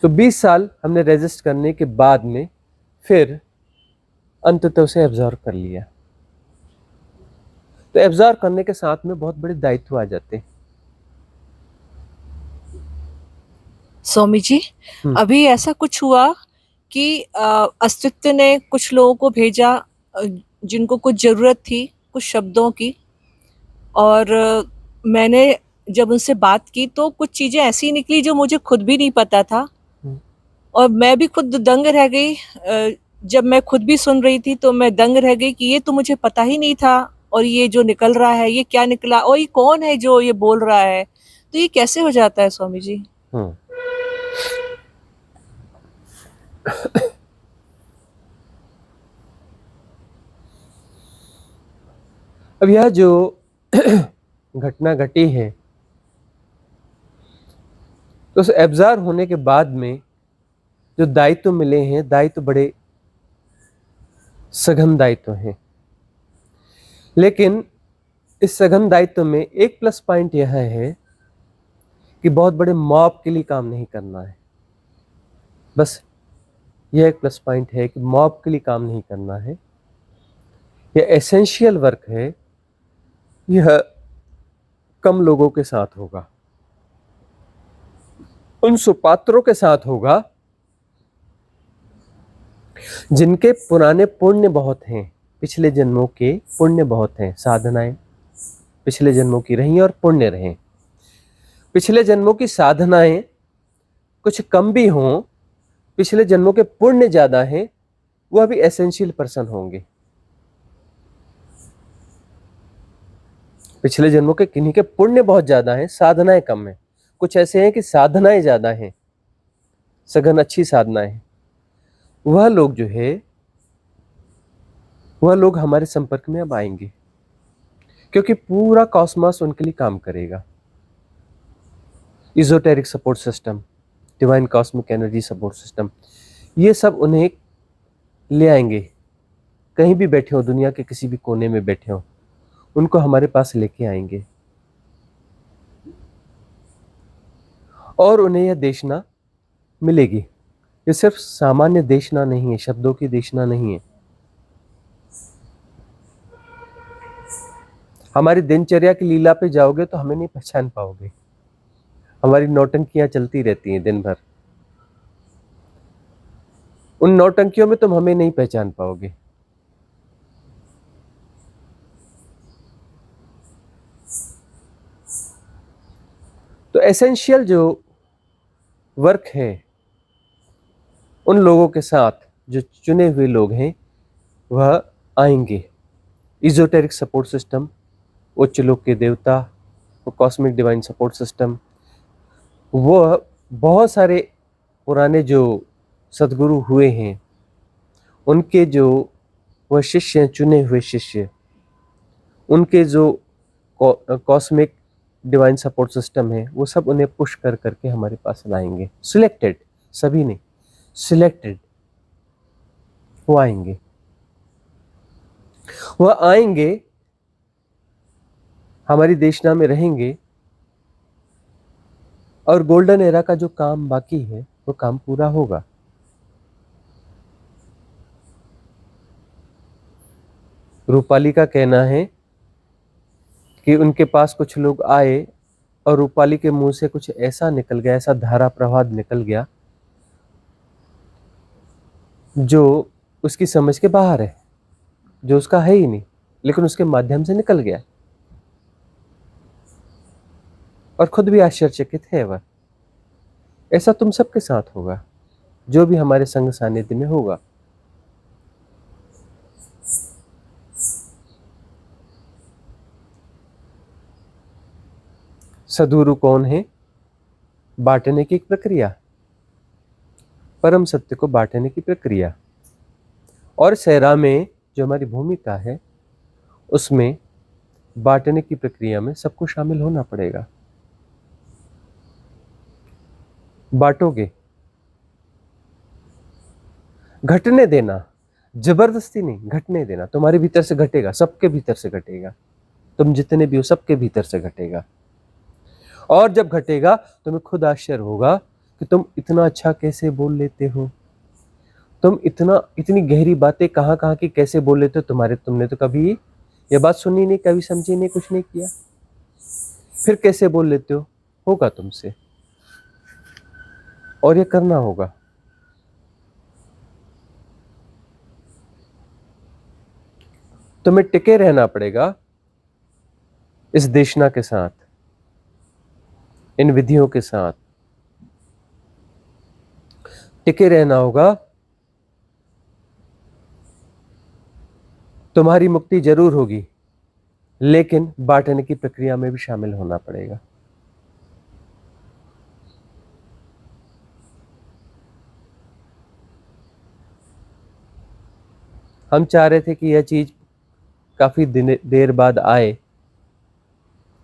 तो 20 साल हमने रेजिस्ट करने के बाद में फिर अंततः उसे एब्जॉर्व कर लिया। तो एब्जॉर्व करने के साथ में बहुत बड़े दायित्व आ जाते हैं। स्वामी जी, अभी ऐसा कुछ हुआ कि अस्तित्व ने कुछ लोगों को भेजा जिनको कुछ जरूरत थी कुछ शब्दों की, और मैंने जब उनसे बात की तो कुछ चीजें ऐसी निकली जो मुझे खुद भी नहीं पता था, और मैं भी खुद दंग रह गई। जब मैं खुद भी सुन रही थी तो मैं दंग रह गई कि ये तो मुझे पता ही नहीं था, और ये जो निकल रहा है ये क्या निकला, और ये कौन है जो ये बोल रहा है, तो ये कैसे हो जाता है स्वामी जी? अब यह जो घटना घटी है, तो उस एब्जॉर्व होने के बाद में जो दायित्व मिले हैं, दायित्व बड़े सघन दायित्व हैं। लेकिन इस सघन दायित्व में एक प्लस पॉइंट यह है कि बहुत बड़े मॉब के लिए काम नहीं करना है। बस यह एक प्लस पॉइंट है कि मॉब के लिए काम नहीं करना है। यह एसेंशियल वर्क है, यह कम लोगों के साथ होगा, उन सुपात्रों के साथ होगा जिनके पुराने पुण्य बहुत हैं, पिछले जन्मों के पुण्य बहुत हैं, साधनाएं पिछले जन्मों की रही और पुण्य रहे। पिछले जन्मों की साधनाएं कुछ कम भी हों, पिछले जन्मों के पुण्य ज्यादा हैं, वह भी एसेंशियल पर्सन होंगे। पिछले जन्मों के किन्हीं के पुण्य बहुत ज्यादा हैं, साधनाएं कम हैं। कुछ ऐसे हैं कि साधनाएं ज्यादा हैं, सघन अच्छी साधनाएं। वह लोग जो है, वह लोग हमारे संपर्क में अब आएंगे क्योंकि पूरा कॉस्मॉस उनके लिए काम करेगा। Esoteric support system, divine cosmic energy support system, ये सब उन्हें ले आएंगे। कहीं भी बैठे हो, दुनिया के किसी भी कोने में बैठे हो, उनको हमारे पास लेके आएंगे और उन्हें यह देशना मिलेगी। ये सिर्फ सामान्य देशना नहीं है, शब्दों की देशना नहीं है। हमारी दिनचर्या की लीला पे जाओगे तो हमें नहीं पहचान पाओगे। हमारी नौटंकियां चलती रहती हैं दिन भर, उन नौटंकियों में तुम हमें नहीं पहचान पाओगे। तो एसेंशियल जो वर्क है उन लोगों के साथ जो चुने हुए लोग हैं वह आएंगे। इजोटेरिक सपोर्ट सिस्टम, उच्च लोक के देवता, वो कॉस्मिक डिवाइन सपोर्ट सिस्टम, वो बहुत सारे पुराने जो सदगुरु हुए हैं उनके जो वह शिष्य हैं, चुने हुए शिष्य, उनके जो कॉस्मिक डिवाइन सपोर्ट सिस्टम है वो सब उन्हें पुश कर करके हमारे पास लाएंगे। सिलेक्टेड, सभी नहीं, सिलेक्टेड वो आएंगे। वह आएंगे, हमारी देशना में रहेंगे और गोल्डन एरा का जो काम बाकी है वो काम पूरा होगा। रूपाली का कहना है कि उनके पास कुछ लोग आए और रूपाली के मुंह से कुछ ऐसा निकल गया, ऐसा धारा प्रवाह निकल गया जो उसकी समझ के बाहर है, जो उसका है ही नहीं, लेकिन उसके माध्यम से निकल गया और खुद भी आश्चर्यचकित है वह। ऐसा तुम सबके साथ होगा जो भी हमारे संग सानिध्य में होगा। सद्गुरु कौन है? बांटने की एक प्रक्रिया, परम सत्य को बांटने की प्रक्रिया। और सहरा में जो हमारी भूमिका है उसमें बांटने की प्रक्रिया में सबको शामिल होना पड़ेगा। बांटोगे, घटने देना, जबरदस्ती नहीं, घटने देना। तुम्हारे भीतर से घटेगा, सबके भीतर से घटेगा, तुम जितने भी हो सबके भीतर से घटेगा। और जब घटेगा तुम्हें खुद आश्चर्य होगा कि तुम इतना अच्छा कैसे बोल लेते हो, तुम इतनी गहरी बातें कहाँ कहाँ की कैसे बोल लेते हो। तुमने तो कभी ये बात सुनी नहीं, कभी समझी नहीं, कुछ नहीं किया, फिर कैसे बोल लेते हो? होगा तुमसे, और ये करना होगा। तुम्हें टिके रहना पड़ेगा इस देशना के साथ, इन विधियों के साथ टिके रहना होगा। तुम्हारी मुक्ति जरूर होगी, लेकिन बांटने की प्रक्रिया में भी शामिल होना पड़ेगा। हम चाह रहे थे कि यह चीज काफी देर बाद आए,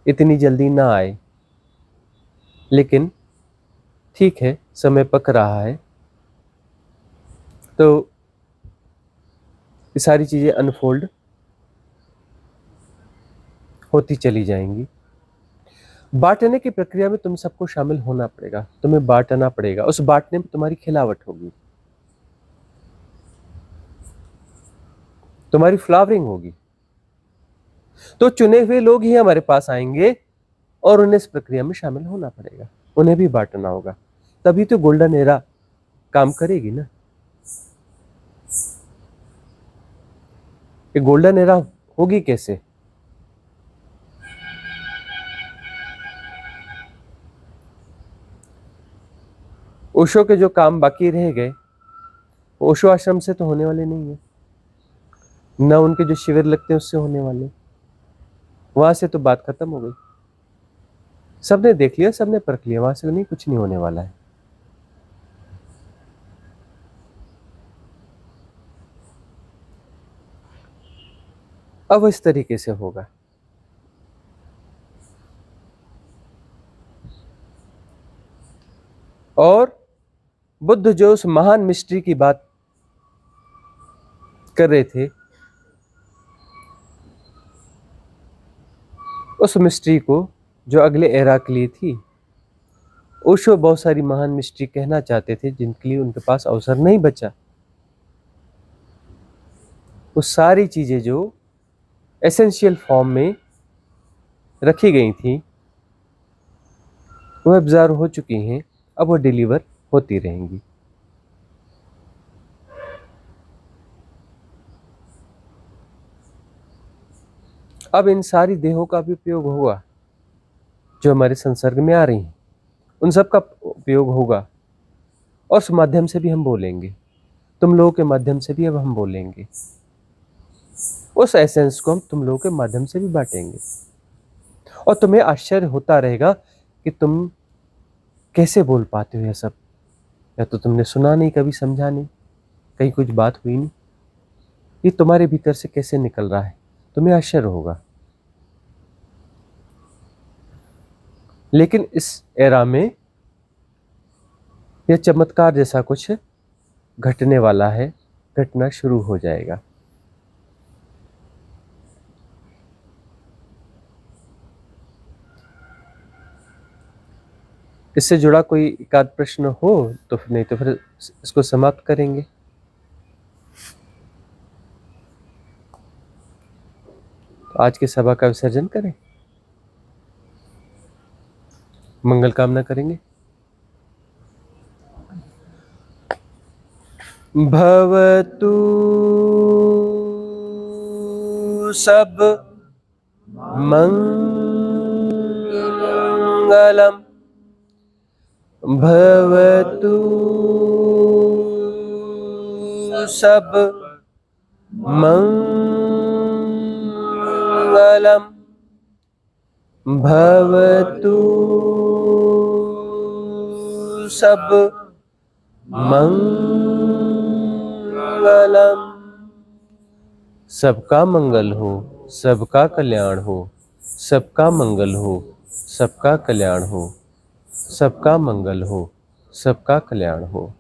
इतनी जल्दी ना आए, लेकिन ठीक है, समय पक रहा है तो ये सारी चीजें अनफोल्ड होती चली जाएंगी। बांटने की प्रक्रिया में तुम सबको शामिल होना पड़ेगा, तुम्हें बांटना पड़ेगा। उस बांटने में तुम्हारी खिलावट होगी, तुम्हारी फ्लावरिंग होगी। तो चुने हुए लोग ही हमारे पास आएंगे और उन्हें इस प्रक्रिया में शामिल होना पड़ेगा, उन्हें भी बांटना होगा, तभी तो गोल्डन एरा काम करेगी ना। ये गोल्डन एरा होगी कैसे? ओशो के जो काम बाकी रह गए ओशो आश्रम से तो होने वाले नहीं है, न उनके जो शिविर लगते हैं उससे होने वाले, वहां से तो बात खत्म हो गई, सबने देख लिया, सबने परख लिया, वहां से नहीं, कुछ नहीं होने वाला है। अब इस तरीके से होगा। और बुद्ध जो उस महान मिस्ट्री की बात कर रहे थे, उस मिस्ट्री को जो अगले एरा के लिए थी, ओशो बहुत सारी महान मिस्ट्री कहना चाहते थे जिनके लिए उनके पास अवसर नहीं बचा। वो सारी चीजें जो एसेंशियल फॉर्म में रखी गई थी वो ऑब्जर्व हो चुकी हैं, अब वो डिलीवर होती रहेंगी। अब इन सारी देहों का भी उपयोग होगा जो हमारे संसर्ग में आ रही हैं, उन सब का उपयोग होगा और उस माध्यम से भी हम बोलेंगे, तुम लोगों के माध्यम से भी अब हम बोलेंगे, उस एसेंस को हम तुम लोगों के माध्यम से भी बांटेंगे। और तुम्हें आश्चर्य होता रहेगा कि तुम कैसे बोल पाते हो ये सब, या तो तुमने सुना नहीं, कभी समझा नहीं, कहीं कुछ बात हुई नहीं, ये तुम्हारे भीतर से कैसे निकल रहा है, तुम्हें आश्चर्य होगा। लेकिन इस एरा में यह चमत्कार जैसा कुछ घटने वाला है, घटना शुरू हो जाएगा। इससे जुड़ा कोई एकाध प्रश्न हो तो फिर, नहीं तो फिर इसको समाप्त करेंगे। तो आज की सभा का विसर्जन करें, मंगल कामना करेंगे। भवतु सब मंगलम, भवतु सब मंगलम, भवतु सब मंगलम। सबका मंगल हो, सबका कल्याण हो, सबका मंगल हो, सबका कल्याण हो, सबका मंगल हो, सबका कल्याण हो।